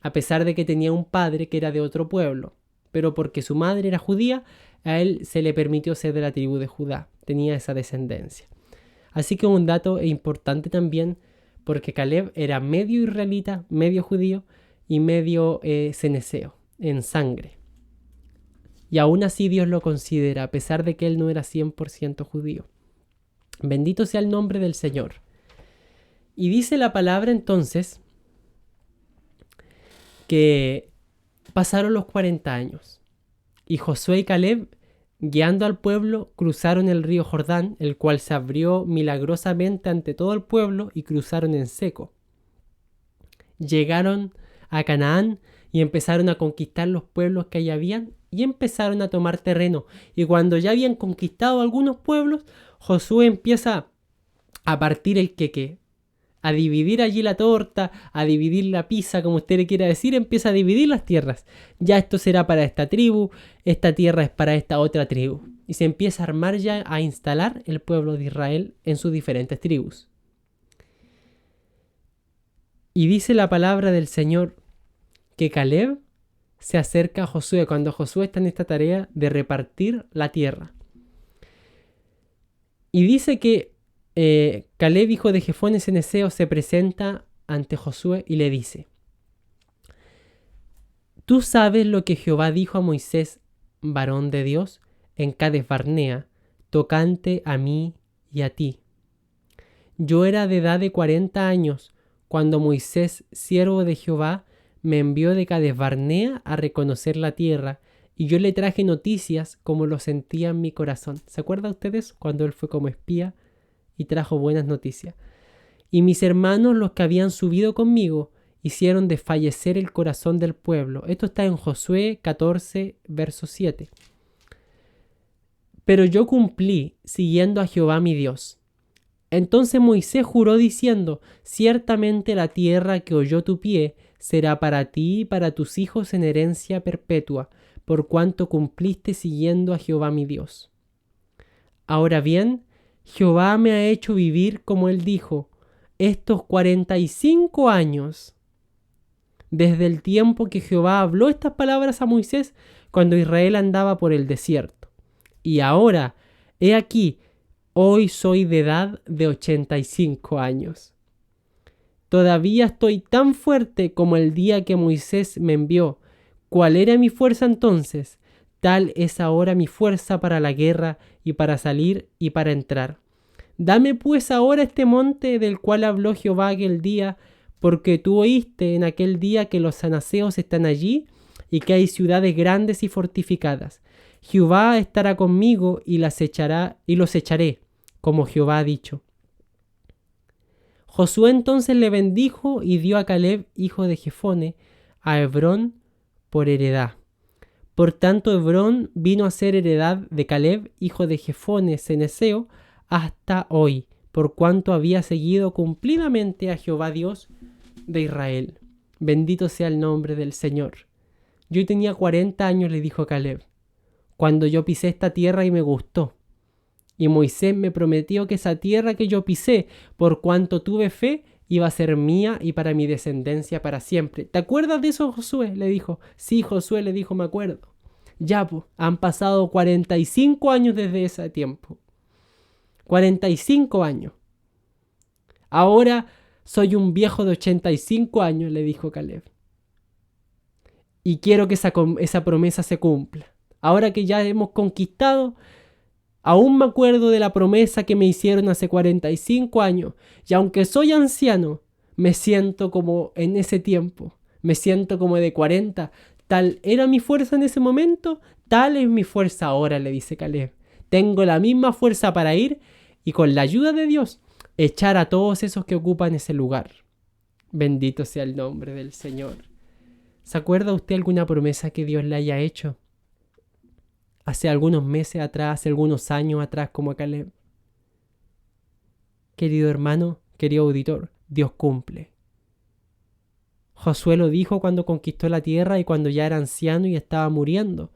Speaker 2: A pesar de que tenía un padre que era de otro pueblo. Pero porque su madre era judía, a él se le permitió ser de la tribu de Judá. Tenía esa descendencia. Así que un dato importante también, porque Caleb era medio israelita, medio judío y medio cenezeo, en sangre. Y aún así Dios lo considera, a pesar de que él no era 100% judío. Bendito sea el nombre del Señor. Y dice la palabra entonces que pasaron los 40 años. Y Josué y Caleb, guiando al pueblo, cruzaron el río Jordán, el cual se abrió milagrosamente ante todo el pueblo y cruzaron en seco. Llegaron a Canaán y empezaron a conquistar los pueblos que allí habían y empezaron a tomar terreno. Y cuando ya habían conquistado algunos pueblos, Josué empieza a partir el queque, a dividir allí la torta, a dividir la pizza, como usted le quiera decir, empieza a dividir las tierras. Ya esto será para esta tribu, esta tierra es para esta otra tribu. Y se empieza a armar ya, a instalar el pueblo de Israel en sus diferentes tribus. Y dice la palabra del Señor que Caleb se acerca a Josué cuando Josué está en esta tarea de repartir la tierra. Y dice que Caleb, hijo de Jefone cenezeo, se presenta ante Josué y le dice: Tú sabes lo que Jehová dijo a Moisés, varón de Dios, en Cades Barnea, tocante a mí y a ti. Yo era de edad de 40 años cuando Moisés, siervo de Jehová, me envió de Cades Barnea a reconocer la tierra, y yo le traje noticias como lo sentía en mi corazón. ¿Se acuerdan ustedes cuando él fue como espía y trajo buenas noticias? Y mis hermanos, los que habían subido conmigo, hicieron desfallecer el corazón del pueblo. Esto está en Josué 14, verso 7. Pero yo cumplí siguiendo a Jehová mi Dios. Entonces Moisés juró diciendo: Ciertamente la tierra que oyó tu pie será para ti y para tus hijos en herencia perpetua, por cuanto cumpliste siguiendo a Jehová mi Dios. Ahora bien, Jehová me ha hecho vivir, como él dijo, estos 45 años, desde el tiempo que Jehová habló estas palabras a Moisés, cuando Israel andaba por el desierto. Y ahora, he aquí, hoy soy de edad de 85 años. Todavía estoy tan fuerte como el día que Moisés me envió. ¿Cuál era mi fuerza entonces? Tal es ahora mi fuerza para la guerra y para salir y para entrar. Dame pues ahora este monte del cual habló Jehová aquel día, porque tú oíste en aquel día que los anaseos están allí y que hay ciudades grandes y fortificadas. Jehová estará conmigo y los echaré, como Jehová ha dicho. Josué entonces le bendijo y dio a Caleb, hijo de Jefone, a Hebrón por heredad. Por tanto, Hebrón vino a ser heredad de Caleb, hijo de Jefone cenezeo, hasta hoy, por cuanto había seguido cumplidamente a Jehová Dios de Israel. Bendito sea el nombre del Señor. Yo tenía 40 años, le dijo Caleb, cuando yo pisé esta tierra y me gustó. Y Moisés me prometió que esa tierra que yo pisé, por cuanto tuve fe, iba a ser mía y para mi descendencia para siempre. ¿Te acuerdas de eso, Josué? Le dijo. Sí, Josué, le dijo, me acuerdo. Ya, pues, han pasado 45 años desde ese tiempo. 45 años. Ahora soy un viejo de 85 años, le dijo Caleb. Y quiero que esa promesa se cumpla. Ahora que ya hemos conquistado, aún me acuerdo de la promesa que me hicieron hace 45 años. Y aunque soy anciano, me siento como en ese tiempo. Me siento como de 40. Tal era mi fuerza en ese momento, tal es mi fuerza ahora, le dice Caleb. Tengo la misma fuerza para ir y con la ayuda de Dios echar a todos esos que ocupan ese lugar. Bendito sea el nombre del Señor. ¿Se acuerda usted alguna promesa que Dios le haya hecho? Hace algunos meses atrás, hace algunos años atrás, como a Caleb. Querido hermano, querido auditor, Dios cumple. Josué lo dijo cuando conquistó la tierra y cuando ya era anciano y estaba muriendo.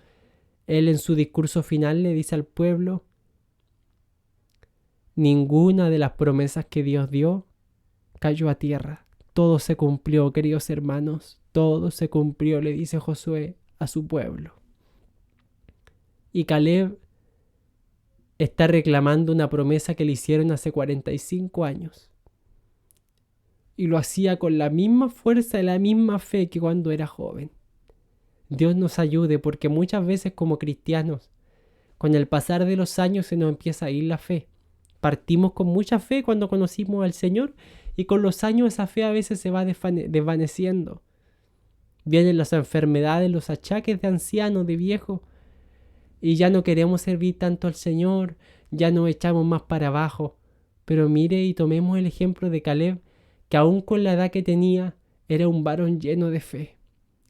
Speaker 2: Él en su discurso final le dice al pueblo: ninguna de las promesas que Dios dio cayó a tierra. Todo se cumplió, queridos hermanos. Todo se cumplió, le dice Josué a su pueblo. Y Caleb está reclamando una promesa que le hicieron hace 45 años. Y lo hacía con la misma fuerza y la misma fe que cuando era joven. Dios nos ayude, porque muchas veces como cristianos, con el pasar de los años se nos empieza a ir la fe. Partimos con mucha fe cuando conocimos al Señor y con los años esa fe a veces se va desvaneciendo. Vienen las enfermedades, los achaques de ancianos, de viejos, y ya no queremos servir tanto al Señor, ya nos echamos más para abajo. Pero mire y tomemos el ejemplo de Caleb, que aún con la edad que tenía, era un varón lleno de fe.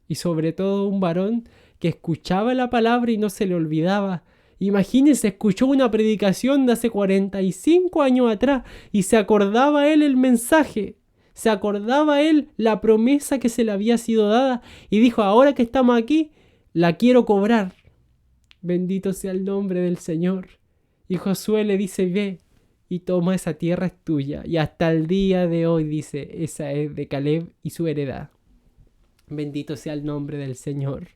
Speaker 2: Y sobre todo un varón que escuchaba la palabra y no se le olvidaba. Imagínense, escuchó una predicación de hace 45 años atrás y se acordaba él el mensaje. Se acordaba él la promesa que se le había sido dada y dijo: ahora que estamos aquí, la quiero cobrar. Bendito sea el nombre del Señor. Y Josué le dice: ve y toma, esa tierra es tuya. Y hasta el día de hoy dice: esa es de Caleb y su heredad. Bendito sea el nombre del Señor.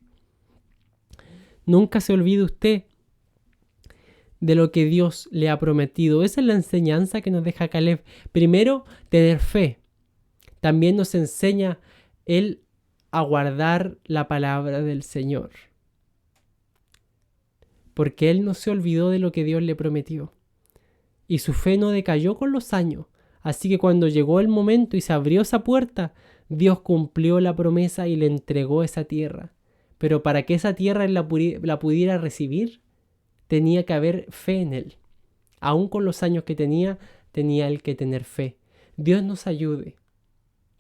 Speaker 2: Nunca se olvide usted de lo que Dios le ha prometido. Esa es la enseñanza que nos deja Caleb. Primero, tener fe. También nos enseña él a guardar la palabra del Señor. Porque él no se olvidó de lo que Dios le prometió. Y su fe no decayó con los años. Así que cuando llegó el momento y se abrió esa puerta, Dios cumplió la promesa y le entregó esa tierra. Pero para que esa tierra él la pudiera recibir, tenía que haber fe en él. Aún con los años que tenía él que tener fe. Dios nos ayude.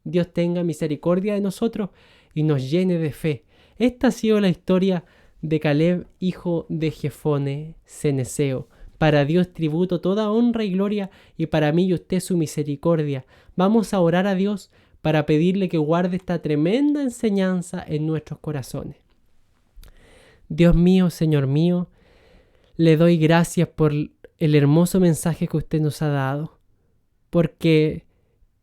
Speaker 2: Dios tenga misericordia de nosotros y nos llene de fe. Esta ha sido la historia de Caleb, hijo de Jefone ceneseo. Para Dios tributo toda honra y gloria, y para mí y usted su misericordia. Vamos a orar a Dios para pedirle que guarde esta tremenda enseñanza en nuestros corazones. Dios mío, Señor mío, le doy gracias por el hermoso mensaje que usted nos ha dado, porque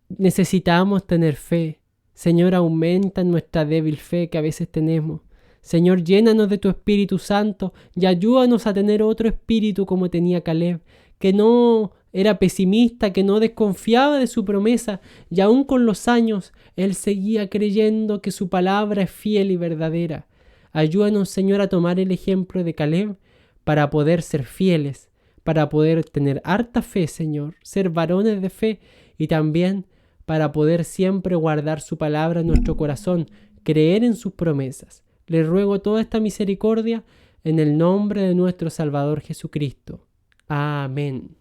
Speaker 2: necesitamos tener fe. Señor, aumenta nuestra débil fe que a veces tenemos. Señor, llénanos de tu Espíritu Santo y ayúdanos a tener otro espíritu como tenía Caleb, que no era pesimista, que no desconfiaba de su promesa, y aún con los años él seguía creyendo que su palabra es fiel y verdadera. Ayúdanos, Señor, a tomar el ejemplo de Caleb para poder ser fieles, para poder tener harta fe, Señor, ser varones de fe, y también para poder siempre guardar su palabra en nuestro corazón, creer en sus promesas. Le ruego toda esta misericordia en el nombre de nuestro Salvador Jesucristo. Amén.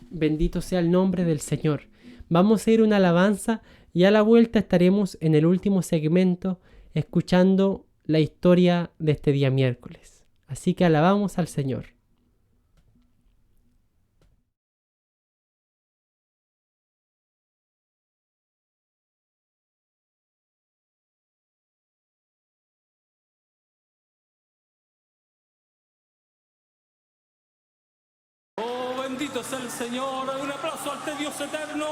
Speaker 2: Bendito sea el nombre del Señor. Vamos a ir a una alabanza y a la vuelta estaremos en el último segmento escuchando la historia de este día miércoles. Así que alabamos al Señor.
Speaker 3: Bendito sea el Señor. Un aplauso ante Dios eterno,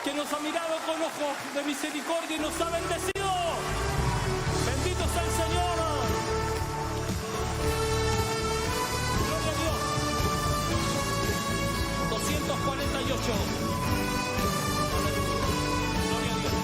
Speaker 3: que nos ha mirado con ojos de misericordia y nos ha bendecido. Bendito sea el Señor. Gloria a Dios. 248. Gloria a Dios.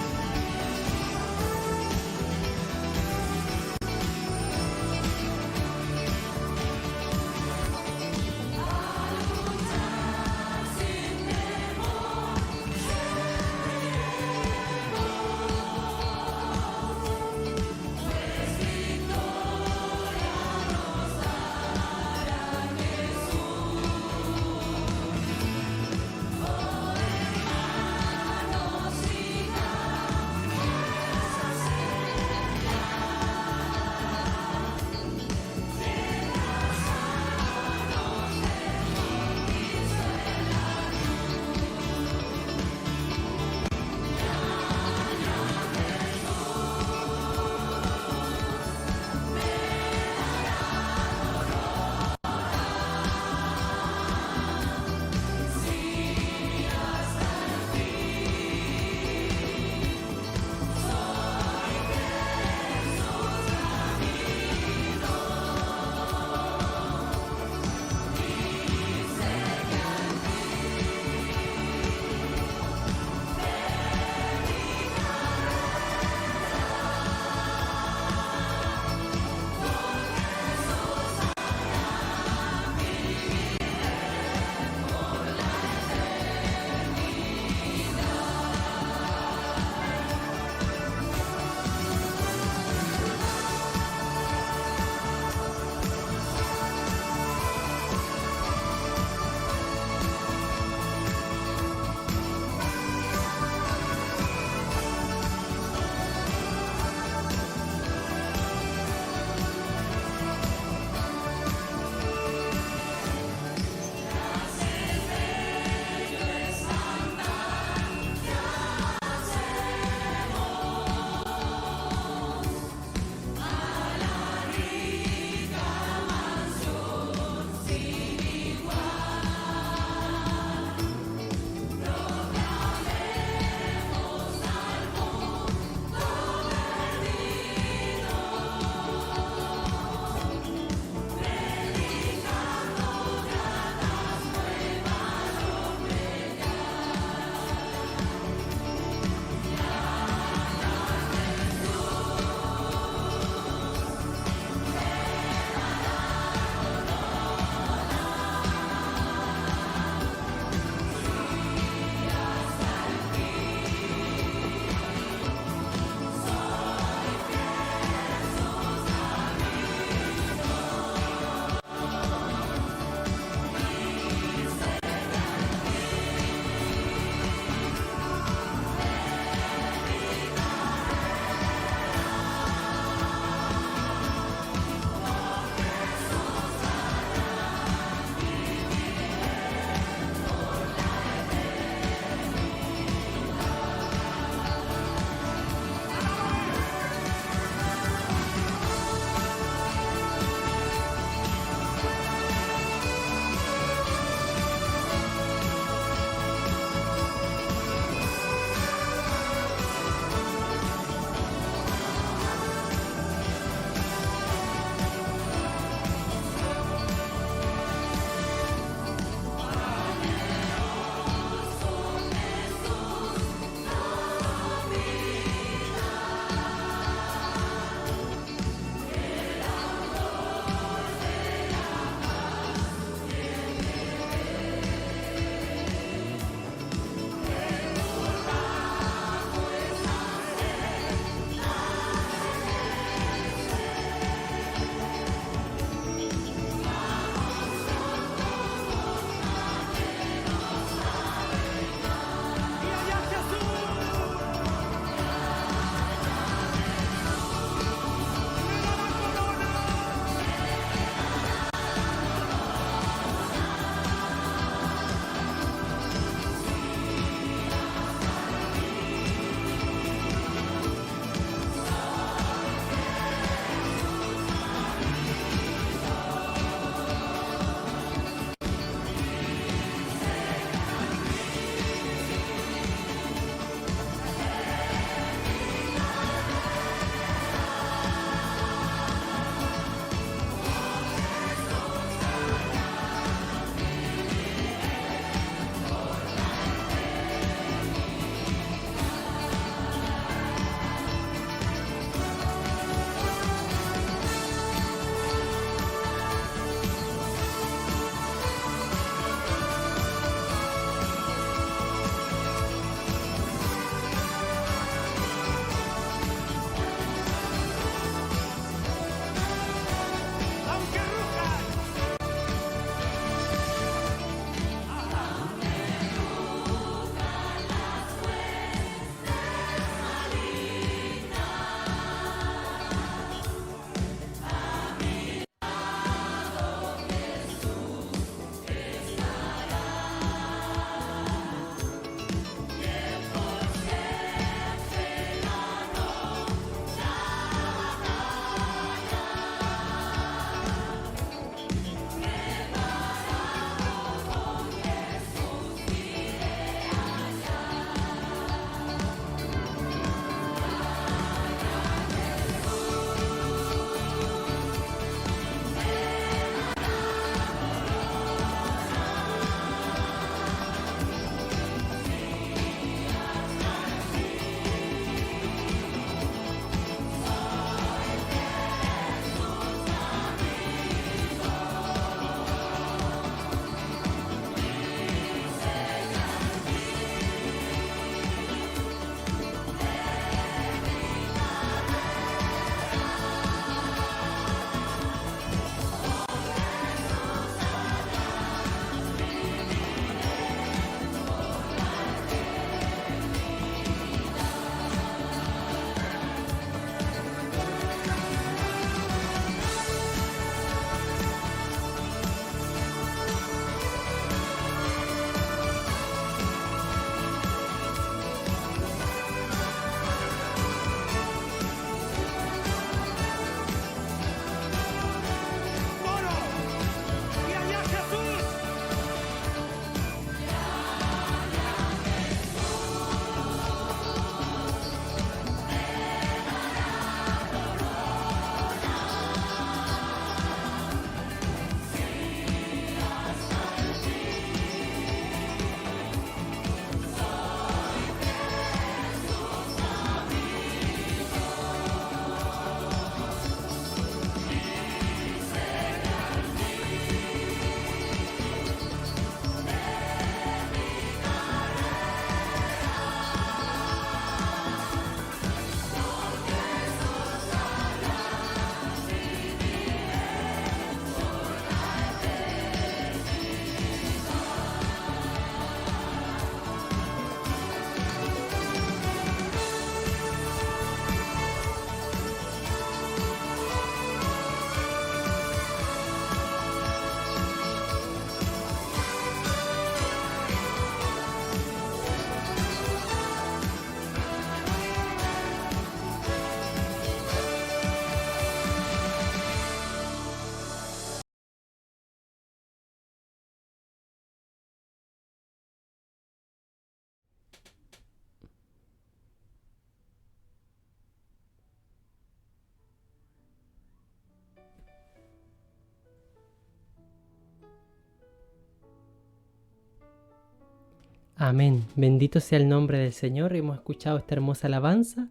Speaker 2: Amén. Bendito sea el nombre del Señor. Hemos escuchado esta hermosa alabanza.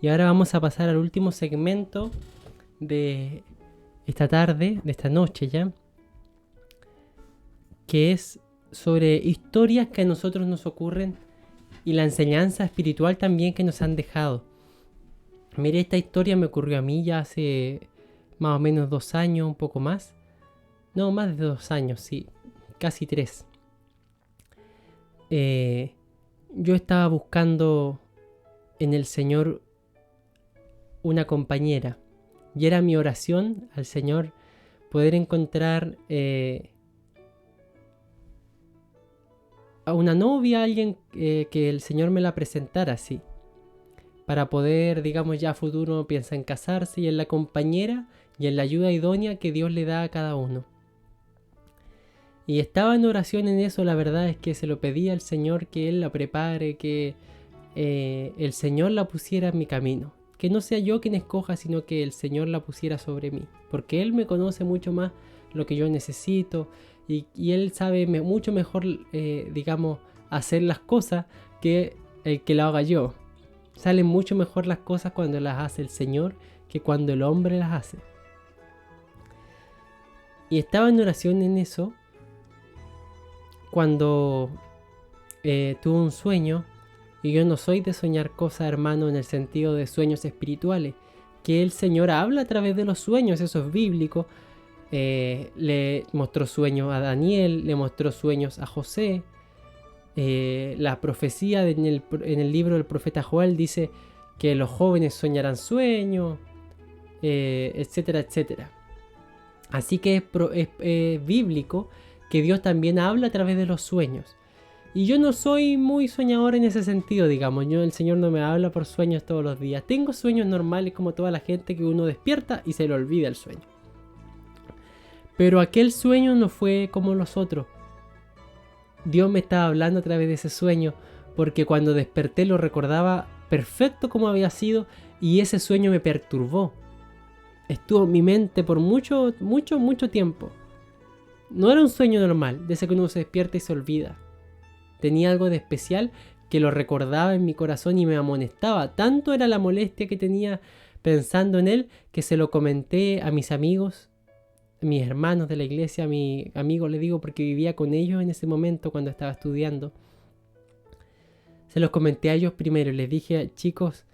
Speaker 2: Y ahora vamos a pasar al último segmento de esta tarde, de esta noche ya, que es sobre historias que a nosotros nos ocurren y la enseñanza espiritual también que nos han dejado. Mire, esta historia me ocurrió a mí ya hace más o menos 2 años, un poco más. No, más de 2 años, sí, casi 3. Yo estaba buscando en el Señor una compañera y era mi oración al Señor poder encontrar a una novia, alguien que el Señor me la presentara así, para poder, digamos, ya a futuro piensa en casarse, y en la compañera y en la ayuda idónea que Dios le da a cada uno. Y estaba en oración en eso. La verdad es que se lo pedía al Señor, que Él la prepare, que el Señor la pusiera en mi camino. Que no sea yo quien escoja, sino que el Señor la pusiera sobre mí. Porque Él me conoce mucho más lo que yo necesito. Y Él sabe mucho mejor, digamos, hacer las cosas que el que lo haga yo. Salen mucho mejor las cosas cuando las hace el Señor que cuando el hombre las hace. Y estaba en oración en eso cuando tuve un sueño. Y yo no soy de soñar cosas, hermano, en el sentido de sueños espirituales, que el Señor habla a través de los sueños. Eso es bíblico. Le mostró sueños a Daniel, le mostró sueños a José. La profecía en el libro del profeta Joel dice que los jóvenes soñarán sueños, etcétera, etcétera. Así que es bíblico que Dios también habla a través de los sueños. Y yo no soy muy soñador en ese sentido, digamos. El Señor no me habla por sueños todos los días. Tengo sueños normales como toda la gente, que uno despierta y se le olvida el sueño. Pero aquel sueño no fue como los otros. Dios me estaba hablando a través de ese sueño, porque cuando desperté lo recordaba perfecto como había sido, y ese sueño me perturbó. Estuvo en mi mente por mucho tiempo. No era un sueño normal, de ese que uno se despierta y se olvida. Tenía algo de especial que lo recordaba en mi corazón y me amonestaba. Tanto era la molestia que tenía pensando en él, que se lo comenté a mis amigos, mis hermanos de la iglesia, a mi amigo le digo porque vivía con ellos en ese momento cuando estaba estudiando. Se los comenté a ellos primero y les dije, chicos,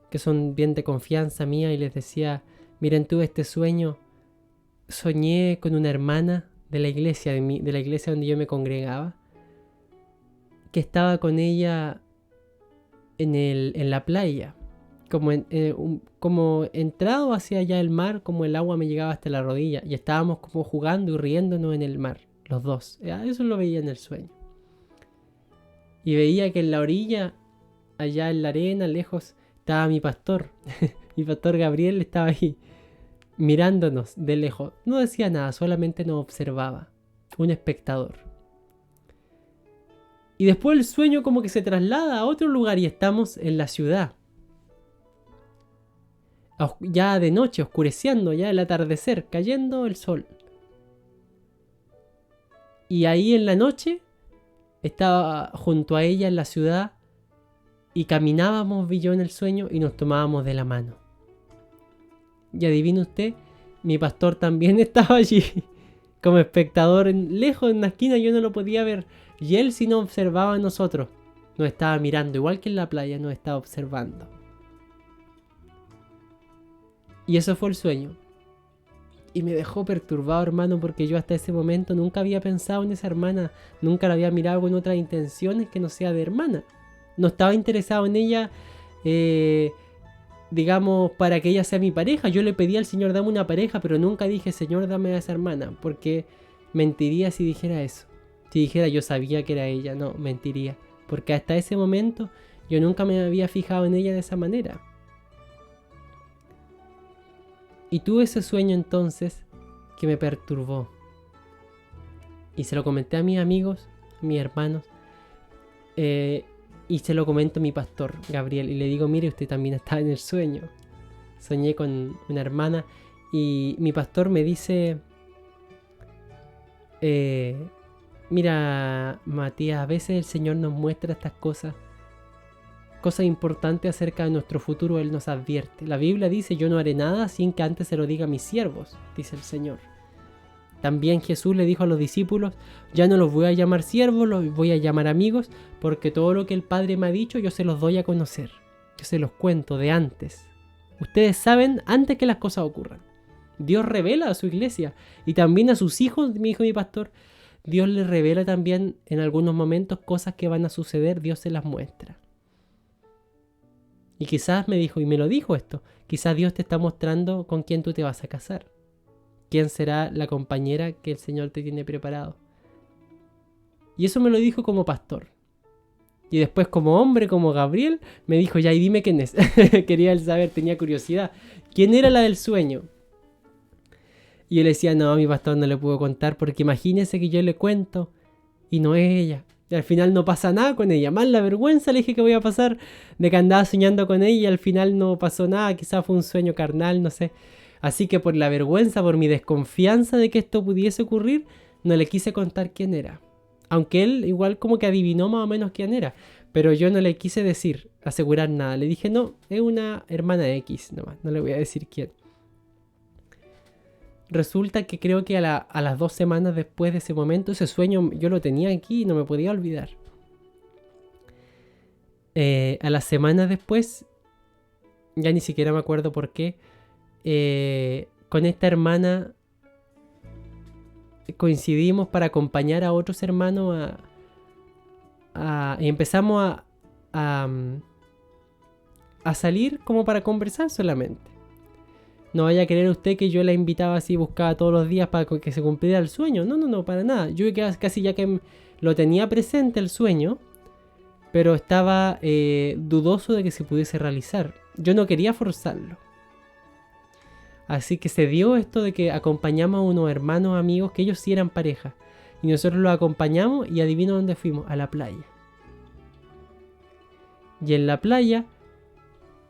Speaker 2: que son bien de confianza mía, y les decía, miren, tuve este sueño, soñé con una hermana de la iglesia, de la iglesia donde yo me congregaba, que estaba con ella en la playa, como entrado hacia allá el mar, como el agua me llegaba hasta la rodilla, y estábamos como jugando y riéndonos en el mar, los dos. Eso lo veía en el sueño. Y veía que en la orilla, allá en la arena, lejos, estaba mi pastor. Mi pastor Gabriel estaba ahí, mirándonos de lejos. No decía nada, solamente nos observaba. Un espectador. Y después el sueño como que se traslada a otro lugar y estamos en la ciudad. Ya de noche, oscureciendo, ya el atardecer, cayendo el sol. Y ahí en la noche estaba junto a ella en la ciudad y caminábamos, vi yo en el sueño, y nos tomábamos de la mano. Y adivine usted, mi pastor también estaba allí como espectador, lejos en la esquina, yo no lo podía ver. Y él sí nos observaba a nosotros, nos estaba mirando, igual que en la playa nos estaba observando. Y eso fue el sueño. Y me dejó perturbado, hermano, porque yo hasta ese momento nunca había pensado en esa hermana, nunca la había mirado con otras intenciones que no sea de hermana. No estaba interesado en ella, digamos, para que ella sea mi pareja. Yo le pedí al Señor, dame una pareja, pero nunca dije, Señor, dame a esa hermana, porque mentiría si dijera eso. Si dijera yo sabía que era ella, no, mentiría. Porque hasta ese momento yo nunca me había fijado en ella de esa manera. Y tuve ese sueño entonces que me perturbó. Y se lo comenté a mis amigos, a mis hermanos. Y se lo comento a mi pastor, Gabriel. Y le digo, mire, usted también estaba en el sueño. Soñé con una hermana. Y mi pastor me dice... Mira, Matías, a veces el Señor nos muestra estas cosas importantes acerca de nuestro futuro. Él nos advierte. La Biblia dice: yo no haré nada sin que antes se lo diga a mis siervos, dice el Señor. También Jesús le dijo a los discípulos: ya no los voy a llamar siervos, los voy a llamar amigos, porque todo lo que el Padre me ha dicho yo se los doy a conocer. Yo se los cuento de antes. Ustedes saben antes que las cosas ocurran. Dios revela a su iglesia y también a sus hijos, me dijo mi pastor. Dios les revela también en algunos momentos cosas que van a suceder, Dios se las muestra. Y quizás me dijo, y me lo dijo esto, quizás Dios te está mostrando con quién tú te vas a casar. ¿Quién será la compañera que el Señor te tiene preparado? Y eso me lo dijo como pastor. Y después como hombre, como Gabriel, me dijo, ya, y dime quién es. Quería él saber, tenía curiosidad. ¿Quién era la del sueño? Y yo le decía, no, a mi pastor no le puedo contar, porque imagínese que yo le cuento y no es ella. Y al final no pasa nada con ella. Más la vergüenza le dije que voy a pasar de que andaba soñando con ella y al final no pasó nada. Quizás fue un sueño carnal, no sé. Así que por la vergüenza, por mi desconfianza de que esto pudiese ocurrir, no le quise contar quién era. Aunque él igual como que adivinó más o menos quién era. Pero yo no le quise decir, asegurar nada. Le dije, no, es una hermana X nomás. No le voy a decir quién. Resulta que creo que a las 2 semanas después de ese momento, ese sueño yo lo tenía aquí y no me podía olvidar. A las semanas después, ya ni siquiera me acuerdo por qué, con esta hermana coincidimos para acompañar a otros hermanos y empezamos a salir como para conversar solamente. No vaya a creer usted que yo la invitaba así, buscaba todos los días para que se cumpliera el sueño. No, para nada. Yo casi ya que lo tenía presente el sueño, pero estaba dudoso de que se pudiese realizar. Yo no quería forzarlo. Así que se dio esto de que acompañamos a unos hermanos amigos que ellos sí eran pareja. Y nosotros los acompañamos y adivino dónde fuimos, a la playa. Y en la playa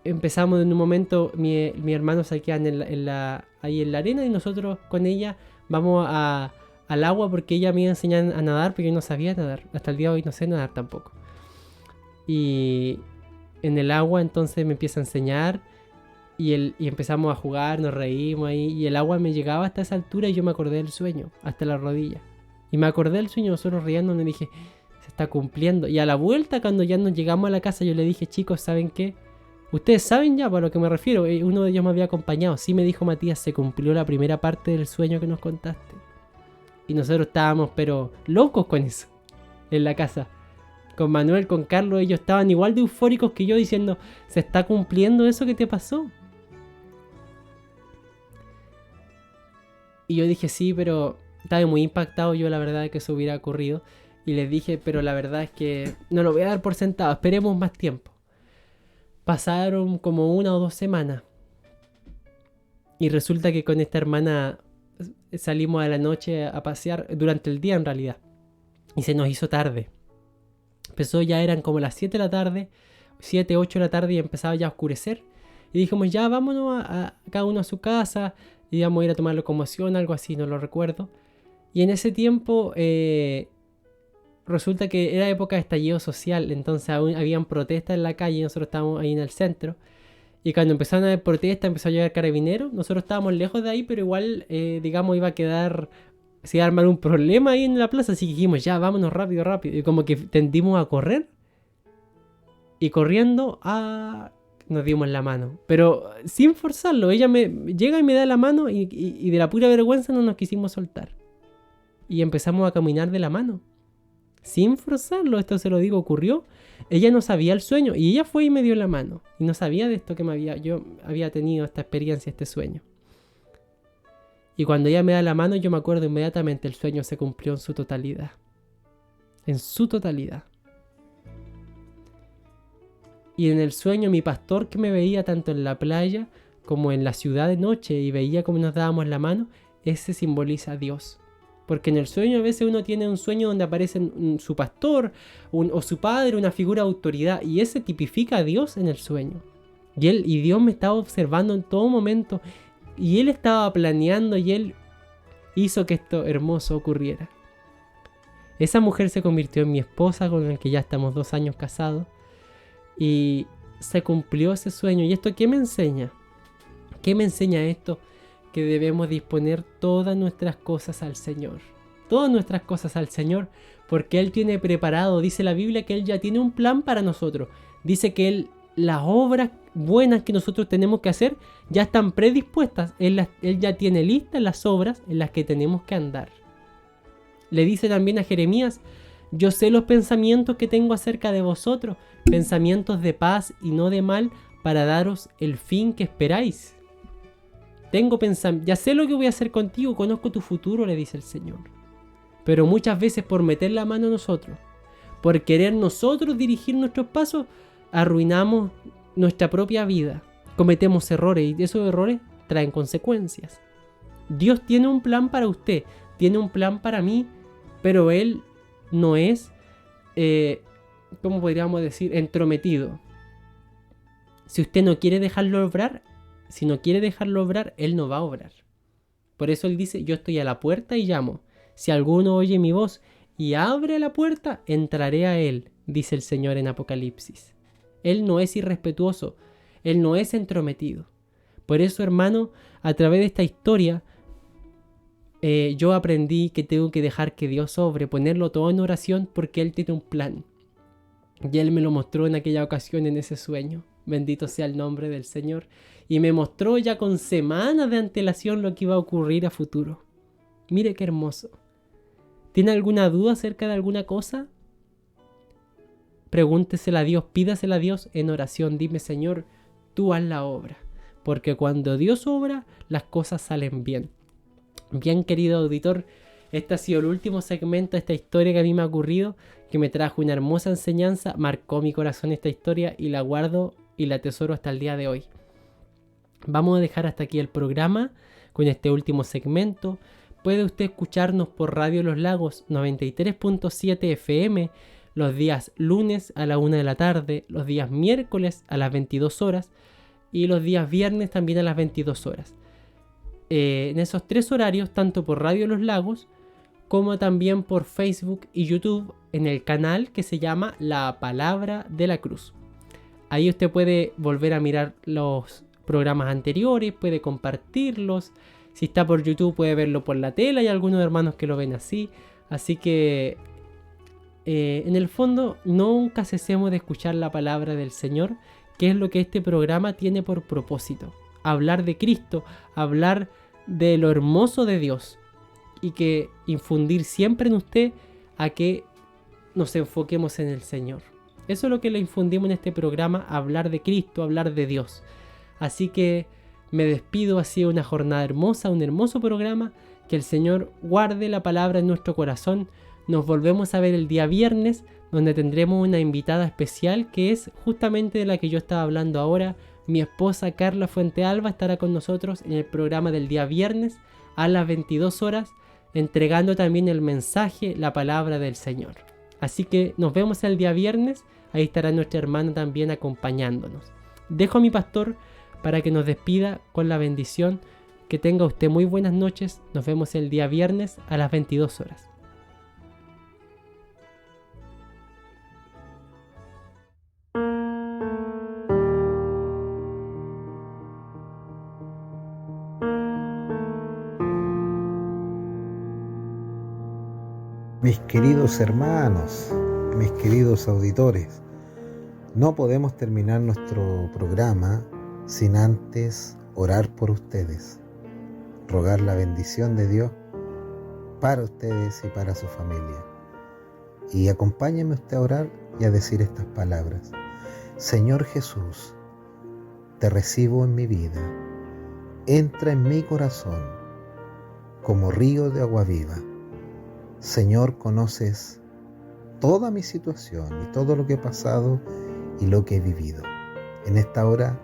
Speaker 2: empezamos en un momento, mi hermano se queda ahí en la arena y nosotros con ella vamos al agua porque ella me iba a enseñar a nadar, pero yo no sabía nadar. Hasta el día de hoy no sé nadar tampoco. Y en el agua entonces me empieza a enseñar y empezamos a jugar, nos reímos ahí y el agua me llegaba hasta esa altura y yo me acordé del sueño, hasta la rodilla. Y me acordé del sueño, nosotros riendo, me dije, se está cumpliendo. Y a la vuelta, cuando ya nos llegamos a la casa, yo le dije, chicos, ¿saben qué? Ustedes saben ya para lo que me refiero. Uno de ellos me había acompañado. Sí, me dijo Matías, se cumplió la primera parte del sueño que nos contaste. Y nosotros estábamos pero locos con eso. En la casa. Con Manuel, con Carlos, ellos estaban igual de eufóricos que yo diciendo, ¿se está cumpliendo eso que te pasó? Y yo dije, sí, pero estaba muy impactado yo la verdad de que eso hubiera ocurrido. Y les dije, pero la verdad es que no lo voy a dar por sentado, esperemos más tiempo. Pasaron como 1 o 2 semanas. Y resulta que con esta hermana salimos a la noche a pasear, durante el día en realidad. Y se nos hizo tarde. Ya eran como las 7 de la tarde, 7, 8 de la tarde y empezaba ya a oscurecer. Y dijimos, ya vámonos a cada uno a su casa. Y íbamos a ir a tomar locomoción, algo así, no lo recuerdo. Y en ese tiempo resulta que era época de estallido social, entonces aún habían protestas en la calle, nosotros estábamos ahí en el centro. Y cuando empezaron a haber protestas, empezó a llegar carabineros, nosotros estábamos lejos de ahí, pero igual, digamos, se iba a armar un problema ahí en la plaza, así que dijimos, ya, vámonos rápido. Y como que tendimos a correr, y corriendo, nos dimos la mano. Pero sin forzarlo, ella me llega y me da la mano, y de la pura vergüenza no nos quisimos soltar. Y empezamos a caminar de la mano. Sin forzarlo, esto se lo digo, ocurrió. Ella no sabía el sueño y ella fue y me dio la mano. Y no sabía de esto que yo había tenido esta experiencia, este sueño. Y cuando ella me da la mano, yo me acuerdo inmediatamente, el sueño se cumplió en su totalidad. En su totalidad. Y en el sueño mi pastor, que me veía tanto en la playa como en la ciudad de noche y veía cómo nos dábamos la mano, ese simboliza a Dios. Porque en el sueño a veces uno tiene un sueño donde aparece su pastor o su padre, una figura de autoridad. Y ese tipifica a Dios en el sueño. Y Dios me estaba observando en todo momento. Y Él estaba planeando y Él hizo que esto hermoso ocurriera. Esa mujer se convirtió en mi esposa, con la que ya estamos 2 años casados. Y se cumplió ese sueño. ¿Y esto qué me enseña? ¿Qué me enseña esto? Que debemos disponer todas nuestras cosas al Señor. Todas nuestras cosas al Señor, porque Él tiene preparado, dice la Biblia, que Él ya tiene un plan para nosotros. Dice que las obras buenas que nosotros tenemos que hacer ya están predispuestas. Él ya tiene listas las obras en las que tenemos que andar. Le dice también a Jeremías: yo sé los pensamientos que tengo acerca de vosotros, pensamientos de paz y no de mal, para daros el fin que esperáis. Ya sé lo que voy a hacer contigo, conozco tu futuro, le dice el Señor. Pero muchas veces, por meter la mano a nosotros, por querer nosotros dirigir nuestros pasos, arruinamos nuestra propia vida. Cometemos errores, y esos errores traen consecuencias. Dios tiene un plan para usted, tiene un plan para mí, pero Él no es, ¿cómo podríamos decir?, entrometido. Si usted no quiere dejarlo obrar, Él no va a obrar. Por eso Él dice: yo estoy a la puerta y llamo. Si alguno oye mi voz y abre la puerta, entraré a Él, dice el Señor en Apocalipsis. Él no es irrespetuoso, Él no es entrometido. Por eso, hermano, a través de esta historia, yo aprendí que tengo que dejar que Dios obre, ponerlo todo en oración, porque Él tiene un plan. Y Él me lo mostró en aquella ocasión, en ese sueño. Bendito sea el nombre del Señor. Y me mostró ya con semanas de antelación lo que iba a ocurrir a futuro. Mire qué hermoso. ¿Tiene alguna duda acerca de alguna cosa? Pregúntesela a Dios, pídasela a Dios en oración. Dime: Señor, tú haz la obra. Porque cuando Dios obra, las cosas salen bien. Bien, querido auditor, este ha sido el último segmento de esta historia que a mí me ha ocurrido, que me trajo una hermosa enseñanza. Marcó mi corazón esta historia y la guardo y la atesoro hasta el día de hoy. Vamos a dejar hasta aquí el programa con este último segmento. Puede usted escucharnos por Radio Los Lagos 93.7 FM los días lunes a la 1 de la tarde, los días miércoles a las 22 horas y los días viernes también a las 22 horas. En esos 3 horarios, tanto por Radio Los Lagos como también por Facebook y YouTube, en el canal que se llama La Palabra de la Cruz. Ahí usted puede volver a mirar los programas anteriores, puede compartirlos. Si está por YouTube puede verlo por la tela, hay algunos hermanos que lo ven así. Así que en el fondo nunca cesemos de escuchar la palabra del Señor, que es lo que este programa tiene por propósito: hablar de Cristo, hablar de lo hermoso de Dios, y que infundir siempre en usted a que nos enfoquemos en el Señor. Eso es lo que le infundimos en este programa: hablar de Cristo, hablar de Dios. Así que me despido. Ha sido una jornada hermosa, un hermoso programa. Que el Señor guarde la palabra en nuestro corazón. Nos volvemos a ver el día viernes, donde tendremos una invitada especial, que es justamente de la que yo estaba hablando ahora. Mi esposa Carla Fuentealba estará con nosotros en el programa del día viernes a las 22 horas, entregando también el mensaje, la palabra del Señor. Así que nos vemos el día viernes. Ahí estará nuestra hermana también acompañándonos. Dejo a mi pastor para que nos despida con la bendición. Que tenga usted muy buenas noches. Nos vemos el día viernes a las 22 horas.
Speaker 4: Mis queridos hermanos, mis queridos auditores, no podemos terminar nuestro programa sin antes orar por ustedes, rogar la bendición de Dios para ustedes y para su familia. Y acompáñeme usted a orar y a decir estas palabras: Señor Jesús, te recibo en mi vida, entra en mi corazón como río de agua viva. Señor, conoces toda mi situación y todo lo que he pasado y lo que he vivido. En esta hora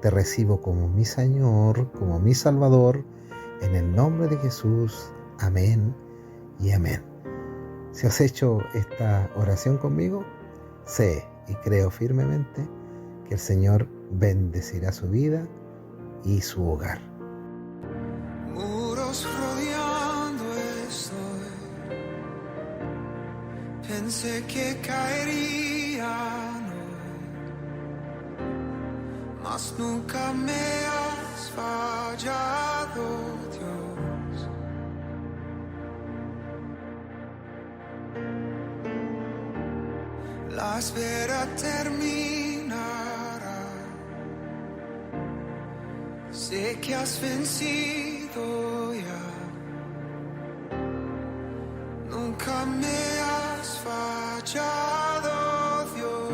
Speaker 4: te recibo como mi Señor, como mi Salvador, en el nombre de Jesús. Amén y amén. Si has hecho esta oración conmigo, sé y creo firmemente que el Señor bendecirá su vida y su hogar.
Speaker 5: Muros rodeando estoy, Pensé que caerían hoy, mas nunca me has fallado, Dios. La espera terminará. Sé que has vencido ya. Nunca me has fallado, Dios.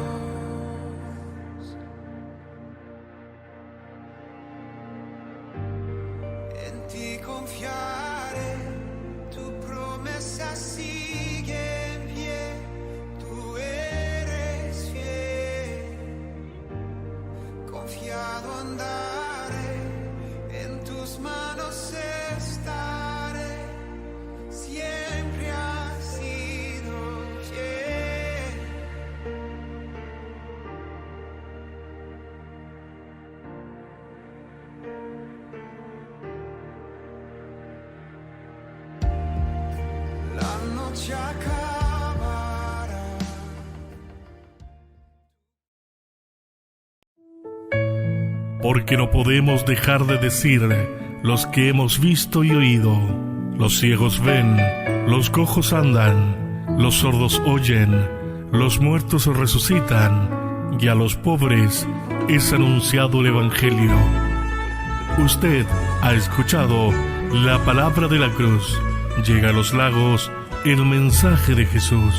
Speaker 5: En ti confiaré, tu promesa sigue en pie, tú eres fiel. Confiado andaré, en tus manos estaré, siempre has sido fiel. La noche acabará.
Speaker 1: Porque no podemos dejar de decir los que hemos visto y oído. Los ciegos ven, los cojos andan, los sordos oyen, los muertos resucitan, y a los pobres es anunciado el Evangelio. Usted ha escuchado la palabra de la cruz. Llega a los lagos el mensaje de Jesús.